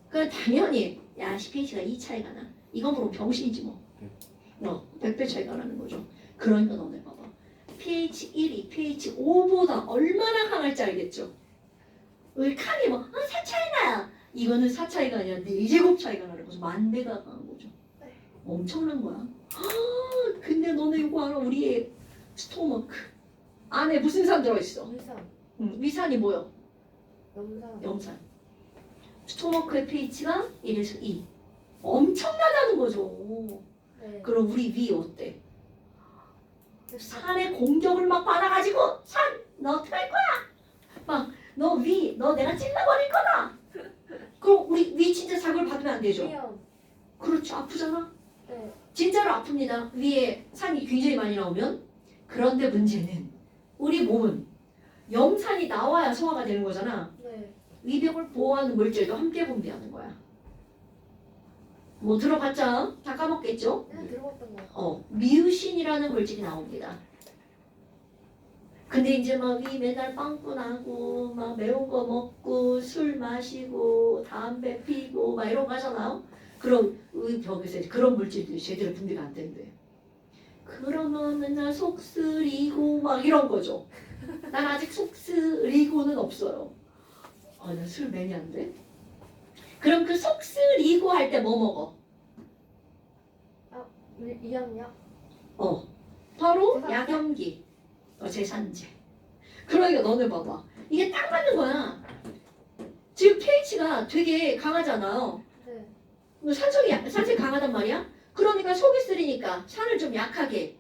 그 당연히 야 pH가 2 차이가 나. 이건 그럼 병신이지 뭐. 100배 차이가 나는 거죠. 그러니까 너네 봐봐. pH 1이 pH 5보다 얼마나 강할지 알겠죠? 왜 칸이 뭐 4 차이 나요. 이거는 4 차이가 아니라 4제곱 차이가 나는 거죠. 10,000배가 강한 거죠. 엄청난 거야. 근데 너네 이거 알아? 우리의 스토머크 안에 무슨 산 들어있어? 위산, 위산이 뭐요? 염산. 염산. 스토머크의 pH가 1에서 2. 엄청나다는 거죠. 네. 그럼 우리 위 어때? 산의 공격을 막 받아가지고 산! 너 어떻게 할 거야? 막 너 내가 찔러버릴 거다. 그럼 우리 위 진짜 자극을 받으면 안 되죠? 위험. 그렇죠. 아프잖아. 네. 진짜로 아픕니다. 위에 산이 굉장히 많이 나오면. 그런데 문제는 우리 몸은 염산이 나와야 소화가 되는 거잖아. 네. 위벽을 보호하는 물질도 함께 분비하는 거야. 뭐 들어봤자 다 까먹겠죠? 그냥 들어봤던 거 같아요. 미우신이라는 물질이 나옵니다. 근데 이제 막 위 맨날 빵꾸 나고 막 매운 거 먹고 술 마시고 담배 피고 막 이런 거 하잖아요. 그럼 의벽에서 그런 물질들이 제대로 분비가 안 된대. 그러면 맨날 속 쓰리고 막 이런 거죠. 난 아직 속 쓰리고는 없어요. 나 술 매니아인데. 그럼 그 속 쓰리고 할 때 뭐 먹어? 위험이요? 바로 제산제? 약염기. 제산제. 그러니까 너네 봐봐. 이게 딱 맞는 거야. 지금 pH가 되게 강하잖아요. 네. 산성이 강하단 말이야. 그러니까 속이 쓰리니까 산을 좀 약하게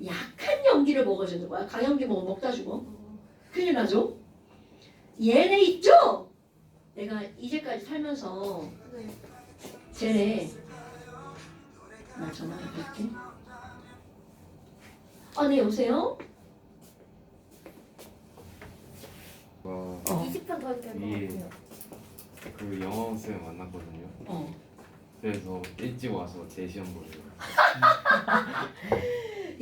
약한 염기를 먹어주는 거야. 강염기 먹다 죽어. 큰일 나죠? 얘네 있죠? 내가 이제까지 살면서 네. 쟤네 나 전화해볼게. 네 여보세요? 20분 더 해도 될것 예. 같아요. 그 영어 쌤 만났거든요. 그래서 일찍 와서 제 시험 보려고.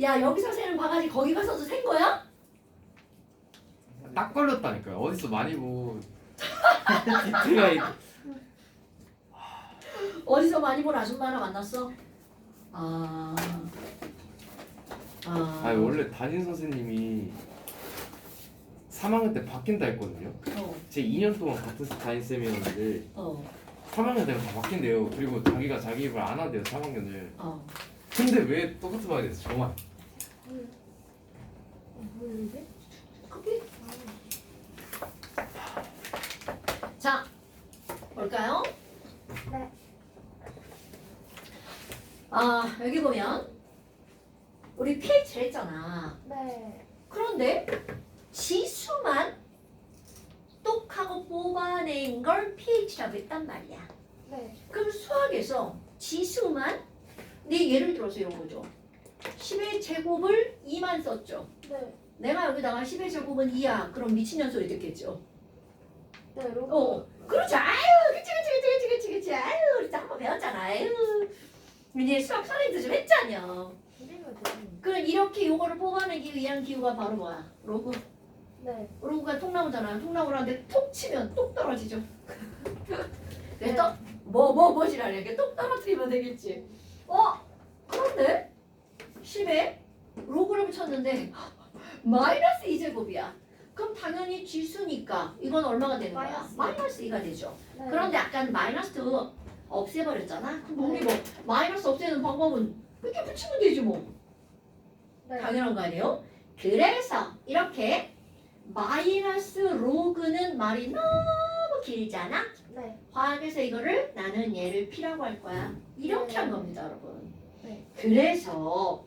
야 여기서 새는 바가지 거기 가서도 샌 거야? 딱 걸렸다니까요. 어디서 많이 보. 디테가 있. 어디서 많이 본 아줌마 하나 만났어? 아니 원래 담임 선생님이 3학년 때 바뀐다 했거든요. 제 2년 동안 같은 담임쌤이었는데 3학년 되면 다 바뀐대요. 그리고 자기가 자기 입을 안 한대요 3학년을. 근데 왜 똑같은 말이 됐어 정말. 뭐지? 커피? 자, 볼까요? 네. 아, 여기 보면 우리 pH를 했잖아. 네. 그런데 지수만 똑하고 뽑아낸 걸 pH라고 했단 말이야. 네. 그럼 수학에서 지수만 네 예를 들어서 이런 거죠. 10의 제곱을 2만 썼죠. 네. 내가 여기다가 10의 제곱은 2야. 그럼 미친년 소리 듣겠죠. 네. 로고. 그렇죠. 아유, 그치. 아유, 우리 다 한번 배웠잖아. 아유, 이제 수학 선생님도 좀 했잖여. 그리고 그럼 이렇게 요거를 뽑아내기 위한 기호가 바로 뭐야? 로그. 네. 로그가 톡 나오잖아. 톡 나오는데 톡 치면 똑 떨어지죠. 그래서 뭐지라냐. 이렇게 똑 떨어뜨리면 되겠지. 그런데 10에 로그를 붙였는데 마이너스 2제곱이야. 그럼 당연히 지수니까 이건 얼마가 되는 거야? 마이너스 2가 되죠. 네. 그런데 아까 마이너스 없애버렸잖아. 그럼 우리 뭐 마이너스 없애는 방법은 이렇게 붙이면 되지 뭐. 네. 당연한 거 아니에요? 그래서 이렇게 마이너스 로그는 말이 너무 길잖아. 네. 화학에서 이거를 나는 얘를 P라고 할 거야. 이렇게 한 겁니다, 여러분. 네. 그래서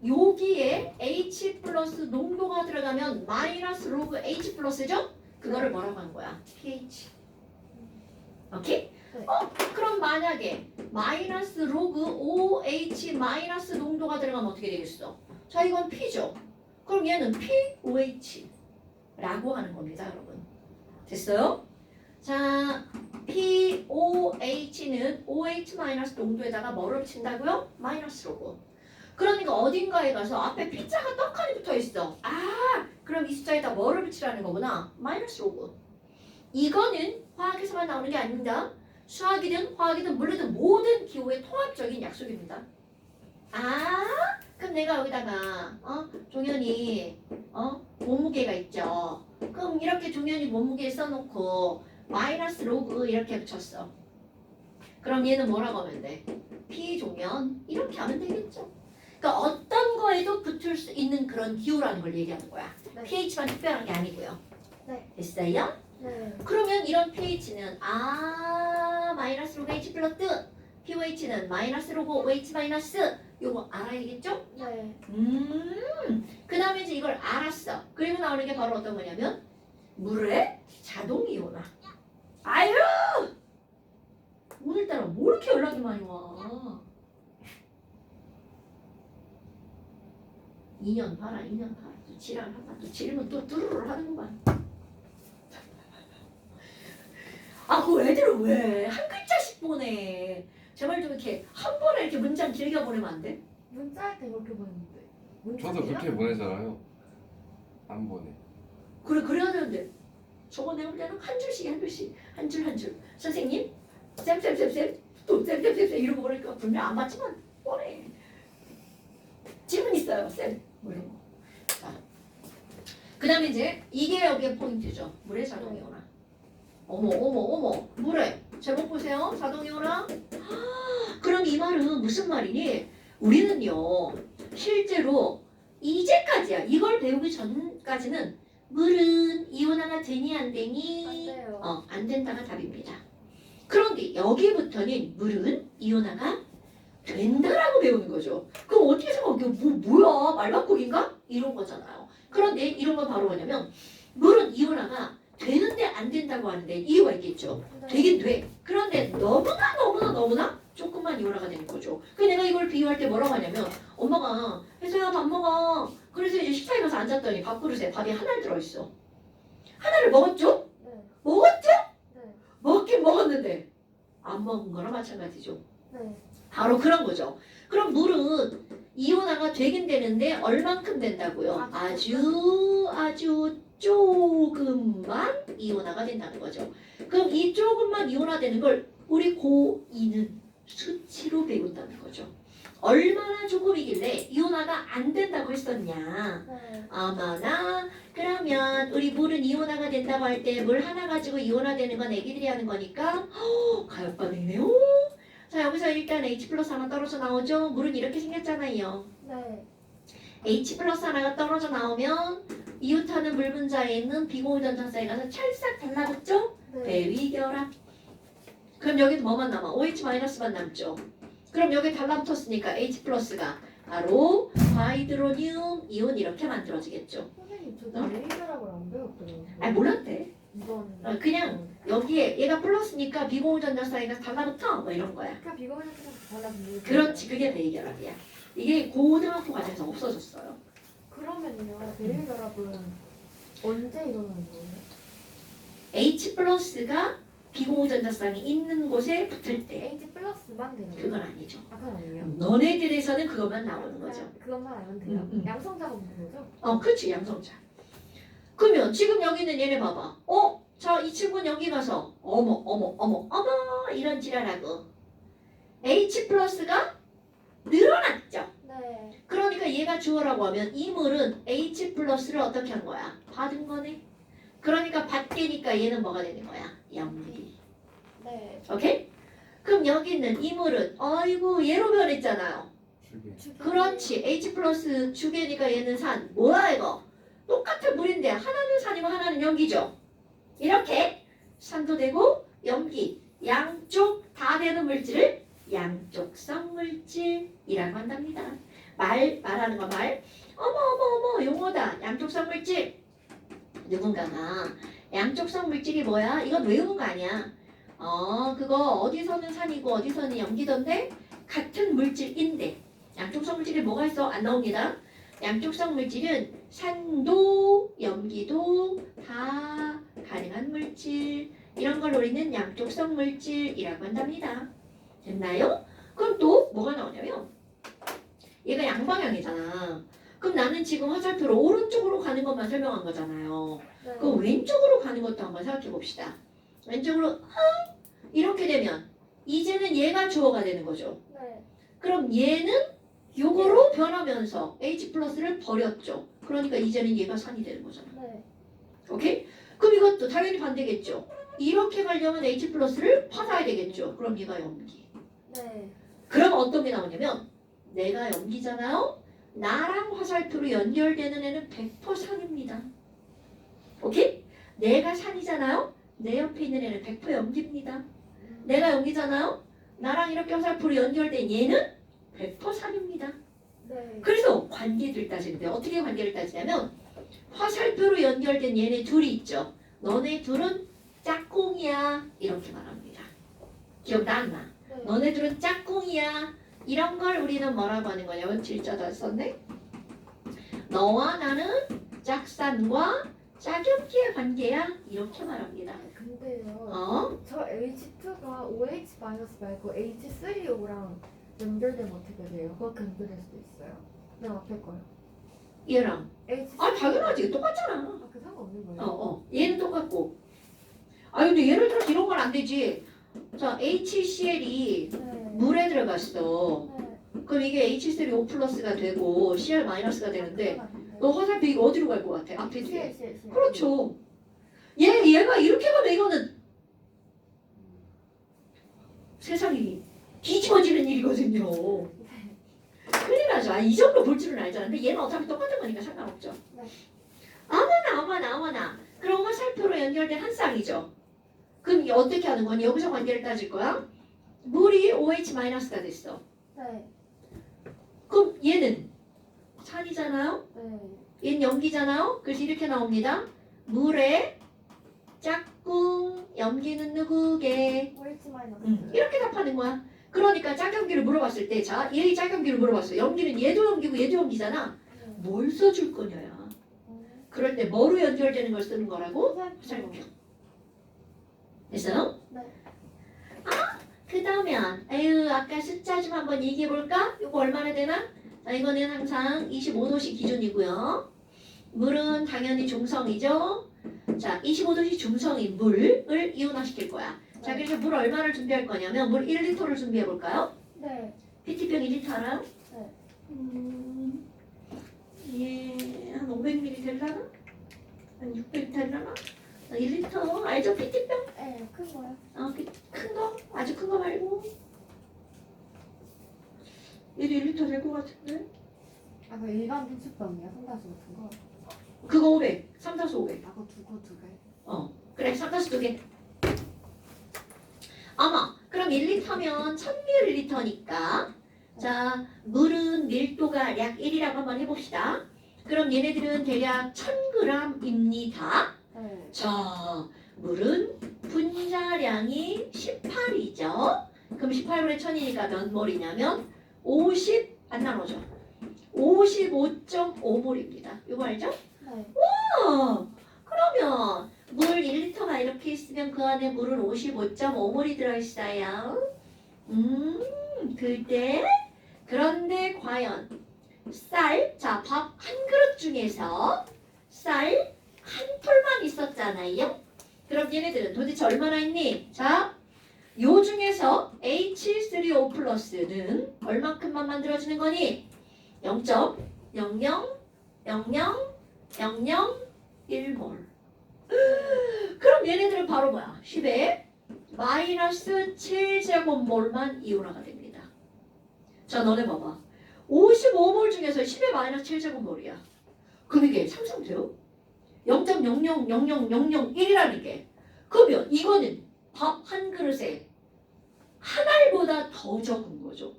여기에 H 플러스 농도가 들어가면 마이너스 로그 H 플러스죠? 그거를 뭐라고 한 거야? pH. 오케이? 네. 그럼 만약에 마이너스 로그 OH 마이너스 농도가 들어가면 어떻게 되겠어? 자, 이건 P죠. 그럼 얘는 POH 라고 하는 겁니다, 여러분. 됐어요? 자, POH는 OH 마이너스 농도에다가 뭐를 붙인다고요? 마이너스 로그. 그러니까 어딘가에 가서 앞에 P자가 떡하니 붙어 있어. 그럼 이 숫자에다 뭐를 붙이라는 거구나? 마이너스 로그. 이거는 화학에서만 나오는 게 아닙니다. 수학이든 화학이든 물리든 모든 기호의 통합적인 약속입니다. 그럼 내가 여기다가 종현이 몸무게가 있죠. 그럼 이렇게 종현이 몸무게 써놓고 마이너스 로그 이렇게 붙였어. 그럼 얘는 뭐라고 하면 돼? P 종현 이렇게 하면 되겠죠. 그러니까 어떤 거에도 붙을 수 있는 그런 기호라는 걸 얘기하는 거야. 네. pH만 특별한 게 아니고요. 네. 됐어요? 네. 그러면 이런 pH는 마이너스 로그 H 플러스 pOH는 마이너스 로그 OH 마이너스 요거 알아야겠죠? 네. 그 다음에 이제 이걸 알았어. 그리고 나오는 게 바로 어떤 거냐면 물의 자동이온화. 아유! 오늘따라 뭐 이렇게 연락이 많이 와. 2년 봐라. 또 지랄하다. 또 지르면 또 뚜루루를 하는구만. 그 애들은 왜 한 글자씩 보내? 제발 좀 이렇게 한 번에 이렇게 문장 길게 보내면 안 돼? 문자할 때 그렇게 보냈는데. 저도 그렇게 보내잖아요. 안 보내. 그래야 되는데 저거 내볼 때는 한 줄씩 한 줄 선생님 쌤 또 쌤 이러고 그러니까 분명 안 맞지만 뻔해. 질문 있어요 쌤 뭐 이런 거. 그 다음에 이제 이게 여기에 포인트죠. 물의 자동이온화. 어머 물에 제목 보세요. 자동이온화. 그럼 이 말은 무슨 말이니? 우리는요 실제로 이제까지야. 이걸 배우기 전까지는 물은 이온화가 되니 안 되니? 안 돼요. 안 된다가 답입니다. 그런데 여기부터는 물은 이온화가 된다라고 배우는 거죠. 그럼 어떻게 생각해? 뭐야? 말바꾸기인가? 이런 거잖아요. 그런데 이런 건 바로 뭐냐면 물은 이온화가 되는데 안 된다고 하는데 이유가 있겠죠. 네. 되긴 돼. 그런데 너무나 조금만 이온화가 되는 거죠. 그래서 내가 이걸 비유할 때 뭐라고 하냐면 엄마가 혜서야 밥 먹어. 그래서 이제 식탁에 가서 앉았더니 밥그릇에 밥이 하나 들어있어. 하나를 먹었죠? 네. 먹었죠? 네. 먹긴 먹었는데 안 먹은 거랑 마찬가지죠. 네. 바로 그런 거죠. 그럼 물은 이온화가 되긴 되는데 얼만큼 된다고요? 아주 조금만 이온화가 된다는 거죠. 그럼 이 조금만 이온화되는 걸 우리 고2는 수치로 배운다는 거죠. 얼마나 조금이길래 이온화가 안 된다고 했었냐? 네. 어머나 그러면 우리 물은 이온화가 된다고 할 때 물 하나 가지고 이온화되는 건 애기들이 하는 거니까 가역 반응이네요. 자 여기서 일단 H 플러스 하나 떨어져 나오죠. 물은 이렇게 생겼잖아요. 네. H 플러스 하나가 떨어져 나오면 이웃 타는 물 분자에 있는 비공유전자사에 가서 찰싹 달라붙죠. 네. 대위결합. 그럼 여기는 뭐만 남아? OH 마이너스만 남죠. 그럼 여기 달라붙었으니까 H 플러스가 바로 하이드로늄 이온 이렇게 만들어지겠죠. 선생님 저 대위결합을 안 배웠거든요. 아 몰랐대. 이번 그냥 여기에 얘가 플러스니까 비공유전자 사이가 달라붙어 뭐 이런 거야. 그냥 비거리랑 달라붙는. 그렇지 그게 대위결합이야. 이게 고등학교 과정에서 없어졌어요. 그러면요 대위결합은 언제 일어나는 거예요? H 플러스가 비공유전자쌍이 있는 곳에 붙을 때 H 플러스만 되는 거예요? 그건 아니죠. 아 그건 아니에요? 너네들에서는 그것만 나오는 거죠. 그것만 알면 돼요? 양성자가 없는 거죠? 그렇지 양성자. 그러면 지금 여기는 얘네 봐봐. 자 이 친구는 여기 가서 어머 이런 지랄하고 H 플러스가 늘어났죠. 네. 그러니까 얘가 주어라고 하면 이 물은 H 플러스를 어떻게 한 거야? 받은 거네. 그러니까 받게니까 얘는 뭐가 되는 거야? 염기. 네. 오케이? 그럼 여기 있는 이 물은 어이구 얘로 변했잖아요. 주게. 그렇지. H 플러스 주계니까 얘는 산. 뭐야 이거? 똑같은 물인데 하나는 산이고 하나는 염기죠. 이렇게 산도 되고 염기 양쪽 다 되는 물질을 양쪽성 물질이라고 한답니다. 말하는 거 말. 어머 용어다. 양쪽성 물질. 누군가가 양쪽성 물질이 뭐야? 이건 외우는 거 아니야. 그거 어디서는 산이고 어디서는 염기던데 같은 물질인데 양쪽성 물질이 뭐가 있어? 안 나옵니다. 양쪽성 물질은 산도, 염기도 다 가능한 물질 이런 걸 우리는 양쪽성 물질이라고 한답니다. 됐나요? 그럼 또 뭐가 나오냐면 얘가 양방향이잖아. 그럼 나는 지금 화살표로 오른쪽으로 가는 것만 설명한 거잖아요. 네. 그럼 왼쪽으로 가는 것도 한번 생각해 봅시다. 왼쪽으로 이렇게 되면 이제는 얘가 주어가 되는 거죠. 네. 그럼 얘는 요거로 변하면서 H 플러스를 버렸죠. 그러니까 이제는 얘가 산이 되는 거잖아. 네. 오케이? 그럼 이것도 당연히 반대겠죠. 이렇게 가려면 H 플러스를 받아야 되겠죠. 그럼 얘가 염기. 네. 그럼 어떤 게 나오냐면 내가 염기잖아요. 나랑 화살표로 연결되는 애는 100% 산입니다. 오케이? 내가 산이잖아요. 내 옆에 있는 애는 100% 염기입니다. 내가 염기잖아요. 나랑 이렇게 화살표로 연결된 얘는 100% 산입니다. 네. 그래서 관계를 따지는데 어떻게 관계를 따지냐면 화살표로 연결된 얘네 둘이 있죠. 너네 둘은 짝꿍이야 이렇게 말합니다. 기억나 안 나? 네. 너네 둘은 짝꿍이야. 이런 걸 우리는 뭐라고 하는 거냐면 질자도 안 썼네. 너와 나는 짝산과 짝염기의 관계야 이렇게 말합니다. 근데요. 저 H2가 OH 마이너스 말고 H3O랑 연결되면 어떻게 돼요? 그렇게 연결될 수도 있어요? 맨 앞에 거요. 얘랑 H3O. 당연하지 똑같잖아. 아, 그 상관없는 거예요? 얘는 똑같고. 근데 예를 들어서 이런 건 안 되지. 자 HCl이 네. 물에 들어갔어. 네. 그럼 이게 H3O 플러스가 되고 Cl 마이너스가 되는데 너 화살표 이거 어디로 갈 것 같아? 앞에 뒤에. 그렇죠. 얘가 이렇게 가면 이거는 세상이 뒤집어지는 일이거든요. 큰일 나죠. 이 정도 볼 줄은 알잖아. 근데 얘는 어차피 똑같은 거니까 상관없죠. 네. 어머나. 그럼 화살표로 연결된 한 쌍이죠. 그럼 이게 어떻게 하는 거니? 여기서 관계를 따질 거야. 물이 OH-가 됐어. 네. 그럼 얘는 산이잖아요. 네. 얘는 염기잖아요. 그래서 이렇게 나옵니다. 물에 짝꿍 염기는 누구게? OH 마이너스. 이렇게 답하는 거야. 그러니까 짝염기를 물어봤을 때, 자, 얘의 짝염기를 물어봤어. 염기는 얘도 염기고 얘도 염기잖아. 네. 뭘 써줄 거냐야. 그럴 때 뭐로 연결되는 걸 쓰는 거라고? 화살표. 됐어요? 네. 그다음엔 아까 숫자 좀 한번 얘기해 볼까? 이거 얼마나 되나? 자, 이거는 항상 25도씨 기준이고요. 물은 당연히 중성이죠. 자, 25도씨 중성인 물을 이온화시킬 거야. 자, 그래서 물 얼마를 준비할 거냐면 물 1리터를 준비해 볼까요? 네. PT병 1리터 알아요? 네. 한 500ml 되려나? 한 600 되려나? 1리터 알죠? PT병? 네, 큰 거요. 큰 거? 아주 큰 거 말고 얘도 1리터 될 것 같은데? 아, 그 일반 분수병이야? 손다수 같은 거? 그거 500 3다수 500 아, 그거 두 개. 그래 3다수 2개 아마 그럼 1리터면 1000ml니까 자 물은 밀도가 약 1이라고 한번 해봅시다 그럼 얘네들은 대략 1000g입니다 네. 자 물은 분자량이 18이죠 그럼 18분의 1000이니까 몇 몰이냐면 50 안 나눠져 55.5몰입니다 이거 알죠? 네. 그러면 물 1리터가 이렇게 있으면 그 안에 물은 55.5몰이 들어있어요. 그런데 과연 쌀, 자, 밥 한 그릇 중에서 쌀 한 톨만 있었잖아요. 그럼 얘네들은 도대체 얼마나 있니? 자, 요 중에서 H3O 플러스는 얼만큼만 만들어지는 거니? 0.000001몰. 그럼 얘네들은 바로 뭐야? 10에 마이너스 7제곱몰만 이온화가 됩니다. 자, 너네 봐봐. 55몰 중에서 10에 마이너스 7제곱몰이야. 그럼 이게 상상돼요? 0.000001이라는 게. 그러면 이거는 밥 한 그릇에 한 알보다 더 적은 거죠.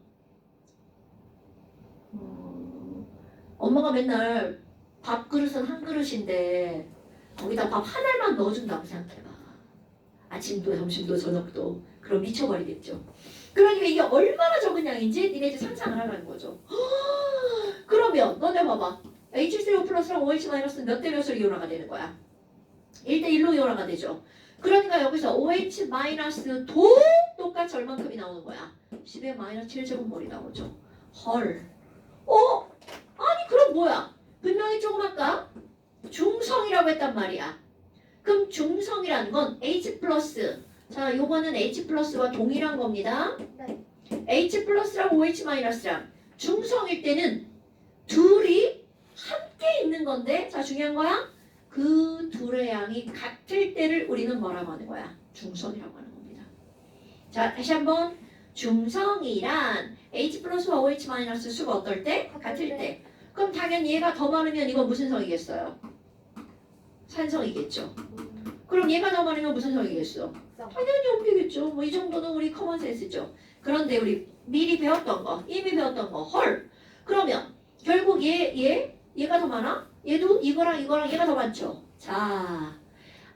엄마가 맨날 밥 그릇은 한 그릇인데 거기다 밥 한 알만 넣어준다고 생각해봐. 아침도 점심도 저녁도. 그럼 미쳐버리겠죠. 그러니까 이게 얼마나 적은 양인지 니네들 상상을 하라는 거죠. 그러면 너네 봐봐. H3O 플러스랑 OH 마이너스는 몇 대 몇으로 이온화가 되는 거야? 1대 1로 이온화가 되죠. 그러니까 여기서 OH 마이너스도 똑같이 얼만큼이 나오는 거야? 10의 마이너스 7제곱몰이 나오죠. 헐. 아니 그럼 뭐야? 분명히 조금 아까 중성이라고 했단 말이야. 그럼 중성이라는 건 H 플러스. 자, 요거는 H 플러스와 동일한 겁니다. 네. H 플러스랑 OH 마이너스랑 중성일 때는 둘이 함께 있는 건데, 자 중요한 거야. 그 둘의 양이 같을 때를 우리는 뭐라고 하는 거야? 중성이라고 하는 겁니다. 자, 다시 한번 중성이란 H 플러스와 OH 마이너스 수가 어떨 때? 같을 때. 그럼 당연히 얘가 더 많으면 이건 무슨 성이겠어요? 산성이겠죠. 그럼 얘가 더 많으면 무슨 성이겠어? 당연히 옮기겠죠. 뭐 이 정도는 우리 커먼 센스죠. 그런데 우리 미리 배웠던 거, 이미 배웠던 거, 헐. 그러면 결국 얘가 더 많아? 얘도 이거랑 얘가 더 많죠. 자,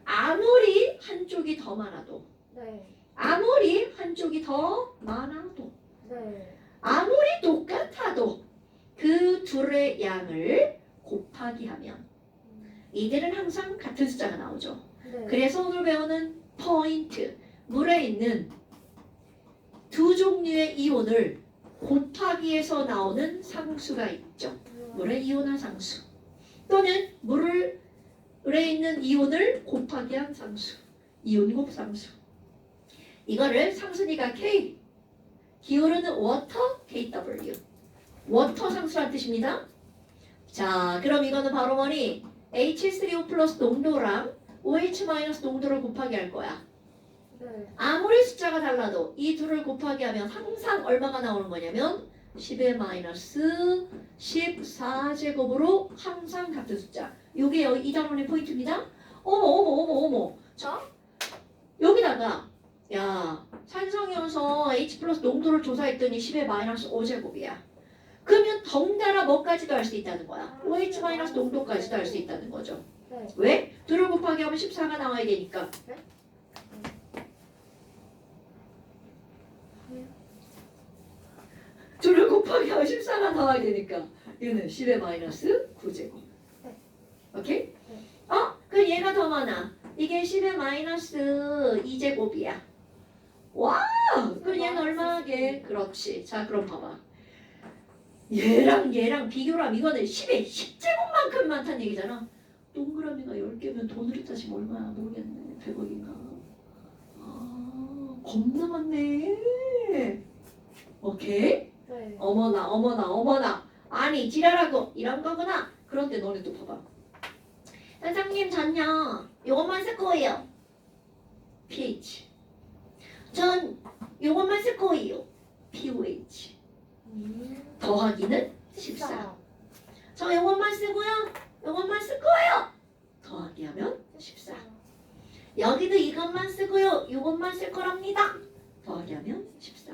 아무리 한쪽이 더 많아도, 네. 아무리 한쪽이 더 많아도, 네. 아무리 똑같아도 그 둘의 양을 곱하기 하면 이들은 항상 같은 숫자가 나오죠. 네. 그래서 오늘 배우는 포인트, 물에 있는 두 종류의 이온을 곱하기해서 나오는 상수가 있죠. 물의 이온화 상수 또는 물에 있는 이온을 곱하기한 상수, 이온 곱상수. 이거를 상순위가 K, 기울어는 워터 KW, 워터 상수란 뜻입니다. 자, 그럼 이거는 바로 뭐니? H3O 플러스 농도랑 OH 마이너스 농도를 곱하기 할 거야. 네. 아무리 숫자가 달라도 이 둘을 곱하기 하면 항상 얼마가 나오는 거냐면 10의 마이너스 14제곱으로 항상 같은 숫자. 요게 이 단원의 포인트입니다. 어머. 자, 여기다가 야, 산성이어서 H 플러스 농도를 조사했더니 10의 마이너스 5제곱이야. 그러면 덩달아 뭐까지도 할 수 있다는 거야. OH 마이너스 농도까지도 할 수 있다는 거죠. 네. 왜? 둘을 곱하기 하면 14가 나와야 되니까. 네? 둘을 곱하기 하면 14가 나와야 되니까. 얘는 10의 마이너스 9제곱. 네. 오케이? 네. 그럼 얘가 더 많아. 이게 10의 마이너스 2제곱이야. 와! 그럼 얘는 얼마게? 그렇지. 자, 그럼 봐봐. 얘랑 비교를 하면 이거는 10의 10제곱만큼 많다는 얘기잖아. 동그라미가 10개면 돈으로 따지면 얼마야 모르겠네. 100억인가. 겁나 많네. 오케이? 네. 어머나. 아니 지랄하고 이런 거구나. 그런데 너네 또 봐봐. 선생님 전요 요것만 쓸 거예요. pH. 전 요것만 쓸 거예요. pOH. 더하기는 14. 저 요것만 쓰고요. 요것만 쓸 거예요. 더하기 하면 14. 여기도 이것만 쓰고요. 이것만 쓸 거랍니다. 더하기 하면 14.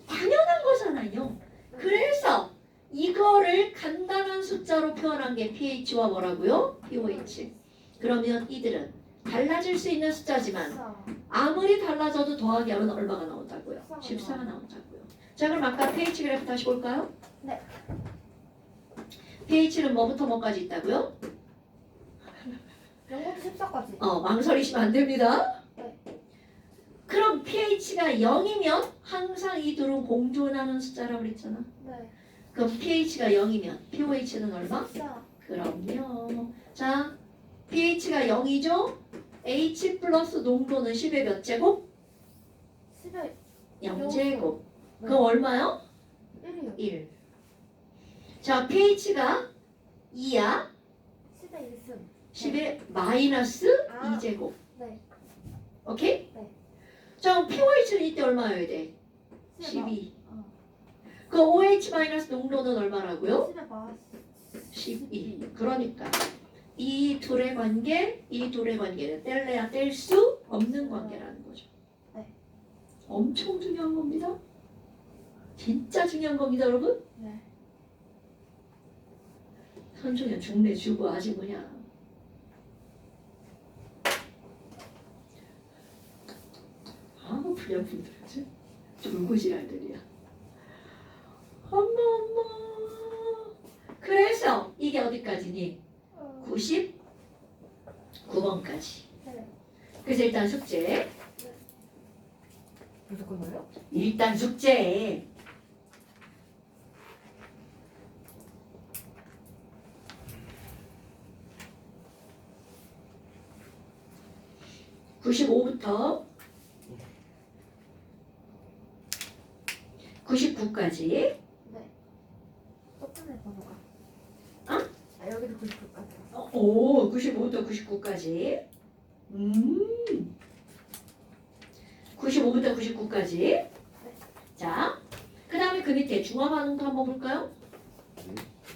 당연한 거잖아요. 그래서 이거를 간단한 숫자로 표현한 게 pH와 뭐라고요? pOH. 그러면 이들은 달라질 수 있는 숫자지만 14. 아무리 달라져도 더하기 하면 얼마가 나온다고요? 14가 나온다고요. 자 그럼 아까 pH 그래프 다시 볼까요? 네. pH는 뭐부터 뭐까지 있다고요? 0부터 14까지. 망설이시면 안 됩니다. 네. 그럼 pH가 0이면 항상 이 둘은 공존하는 숫자라고 그랬잖아. 네. 그럼 pH가 0이면 pOH는 얼마? 14. 그럼요. 자, pH가 0이죠? H 플러스 농도는 10의 몇 제곱? 10에 0제곱. 그럼 얼마요? 1이요. 1. 자, pH가 2야. 10에 1승. 10의 마이너스 아. 2제곱. 네. 오케이? 네. 자, 그럼 pOH는 이때 얼마여야 돼? 12. 어. 그 OH 마이너스 농도는 얼마라고요? 10에 마이너스 12. 그러니까 이 둘의 관계는 뗄래야 뗄 수 없는 관계라는 거죠. 네. 엄청 중요한 겁니다. 진짜 중요한 겁니다, 여러분. 네. 선종현 중내 주고 아직 뭐냐. 아무 불량품들이지. 돌고지랄들이야. 엄마. 그래서 이게 어디까지니? 99번까지. 네. 그래서 일단 숙제. 무조건 나요? 일단 숙제. (95부터) 99까지. 네. 똑같네 번호가. 어? 아 여기도 99까지. 오, 95부터 99까지. 95부터 99까지. 자, 그 다음에 그 밑에 중화 반응도 한번 볼까요?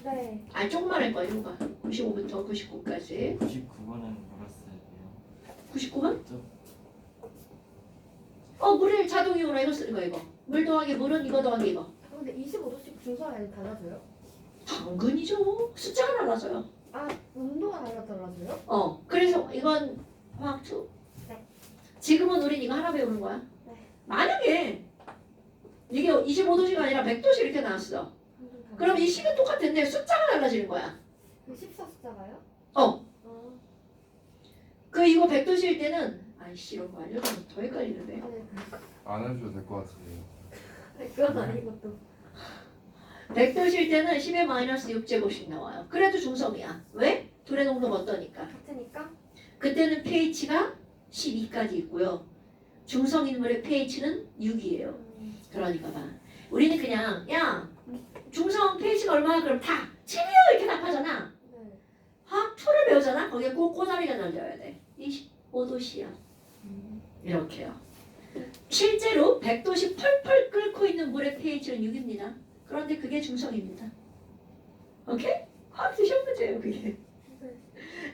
네. 아, 조금만 할 거야, 이거 봐. 95부터 99까지. 99번은 뭐라 써야 돼요? 99번? 저- 물을 자동이용으로 이거 쓰는 거야, 이거. 물 더하기 물은 이거 더하기 이거. 근데 25도씩 중성이 달라져요? 당근이죠. 숫자가 달라져요. 아 온도가 달라져요? 그래서 이건 화학투. 네. 지금은 우린 이거 하나 배우는 거야. 네. 만약에 이게 25도씨가 아니라 100도씨 이렇게 나왔어. 그럼 이 식은 똑같은데 숫자가 달라지는 거야. 그 14 숫자가요? 어. 어. 그 이거 100도씨일 때는 아이씨 이런 거 알려주면 더 헷갈리는데. 아, 네. 안 해줘도 될 것 같은데요. 그건 아니고 또. 100도씨일 때는 10의 마이너스 6제곱씩 나와요. 그래도 중성이야. 왜? 둘의 농도가 어떠니까. 같으니까? 그때는 pH가 12까지 있고요. 중성인물의 pH는 6이에요. 그러니까 봐. 우리는 그냥 야 중성 pH가 얼마야? 그럼 다 7이요 이렇게 답하잖아. 네. 화학 2를 배우잖아. 거기에 꼭 꼬다리가 달려야 돼. 25도씨야. 이렇게요. 실제로 100도씨 펄펄 끓고 있는 물의 pH는 6입니다. 그런데 그게 중성입니다. 오케이? 화학도 시험 문제예요 그게.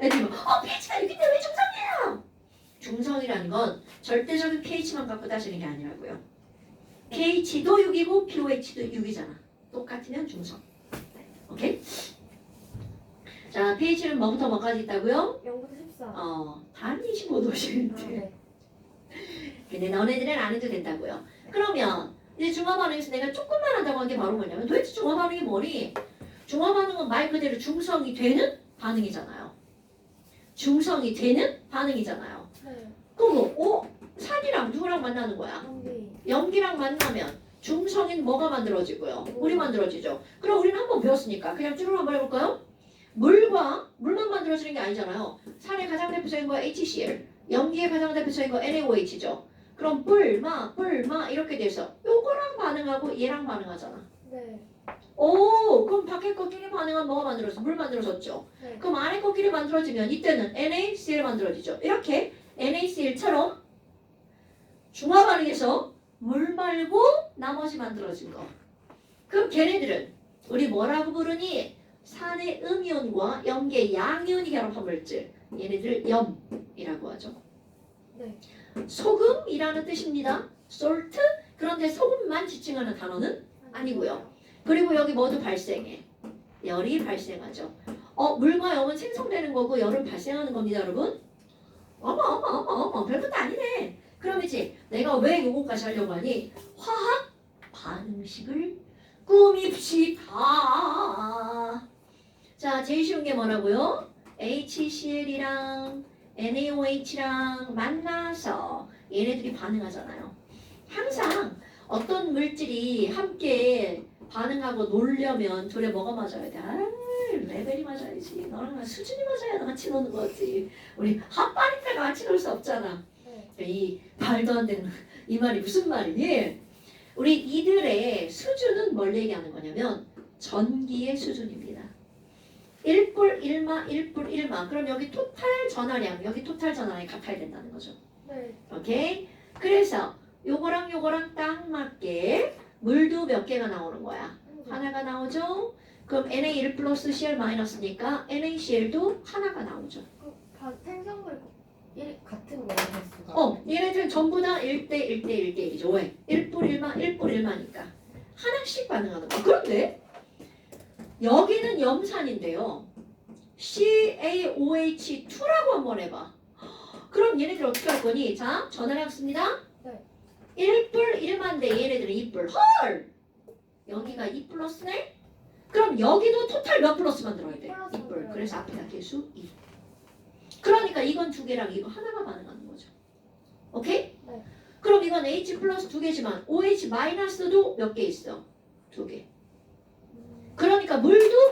애들이 막 pH가 6인데 왜 중성이에요? 중성이라는 건 절대적인 pH만 갖고 따지는 게 아니라고요. pH도 6이고 pOH도 6이잖아. 똑같으면 중성. 오케이? 자, pH는 뭐부터 뭐까지 있다고요? 0부터 14. 단 25도씩. 네. 근데 너네들은 안 해도 된다고요. 그러면 이제 중화 반응에서 내가 조금만 한다고 한 게 바로 뭐냐면 도대체 중화 반응이 뭐니? 중화 반응은 말 그대로 중성이 되는 반응이잖아요. 중성이 되는 반응이잖아요. 네. 그럼 산이랑 누구랑 만나는 거야? 연기. 염기랑 만나면 중성인 뭐가 만들어지고요? 물이 만들어지죠. 그럼 우리는 한번 배웠으니까 그냥 쭈루루 한번 해볼까요? 물만 만들어지는 게 아니잖아요. 산의 가장 대표적인 거 HCl, 염기의 가장 대표적인 거 NaOH죠. 그럼 뿔마 이렇게 돼서 요거랑 반응하고 얘랑 반응하잖아. 네. 오, 그럼 밖에 거끼리 반응하면 뭐가 만들어졌어? 물 만들어졌죠. 네. 그럼 안에 거끼리 만들어지면 이때는 NaCl 만들어지죠. 이렇게 NaCl처럼 중화 반응에서 물 말고 나머지 만들어진 거. 그럼 걔네들은 우리 뭐라고 부르니? 산의 음이온과 염계 양이온이 결합한 물질. 얘네들 염이라고 하죠. 네. 소금이라는 뜻입니다. salt. 그런데 소금만 지칭하는 단어는 아니고요. 그리고 여기 뭐도 발생해. 열이 발생하죠. 물과 염은 생성되는 거고 열은 발생하는 겁니다, 여러분. 어머, 별것도 아니네. 그럼 이제 내가 왜 요거까지 하려고 하니? 화학 반응식을 꾸밉시다. 자, 제일 쉬운 게 뭐라고요? HCl이랑 NaOH랑 만나서 얘네들이 반응하잖아요. 항상 어떤 물질이 함께 반응하고 놀려면 둘에 뭐가 맞아야 돼? 레벨이 맞아야지. 너랑 수준이 맞아야 같이 노는 거지. 우리 핫바니까 같이 놀 수 없잖아. 네. 이 말도 안 되는 이 말이 무슨 말이니? 우리 이들의 수준은 뭘 얘기하는 거냐면 전기의 수준입니다. 1뿔 1마 1뿔 1마. 그럼 여기 토탈 전하량, 여기 토탈 전하량이 같아야 된다는 거죠. 네. 오케이? 그래서 요거랑 요거랑 딱 맞게 물도 몇 개가 나오는 거야. 하나가 나오죠? 그럼 Na1 플러스 Cl 마이너스니까 NaCl도 하나가 나오죠. 생성물 같은 거예요, 개수가? 얘네들 전부 다 1대 1대 1대 1이죠. 왜? 1뿔 1마 1뿔 1마니까 하나씩 반응하는 거야. 그런데 여기는 염산인데요. CaOH2라고 한번 해봐. 그럼 얘네들 어떻게 할 거니? 자, 전화량 씁니다. 네. 1뿔 1마인데 얘네들은 2뿔. 헐! 여기가 2 플러스네? 그럼 여기도 토탈 몇 플러스 만들어야 돼? 플러스 2뿔. 만들어야 그래서 돼. 앞에다 개수 2. 그러니까 이건 두 개랑 이거 하나가 반응하는 거죠. 오케이? 네. 그럼 이건 H 플러스 두 개지만 OH 마이너스도 몇 개 있어? 두 개. 그러니까 물도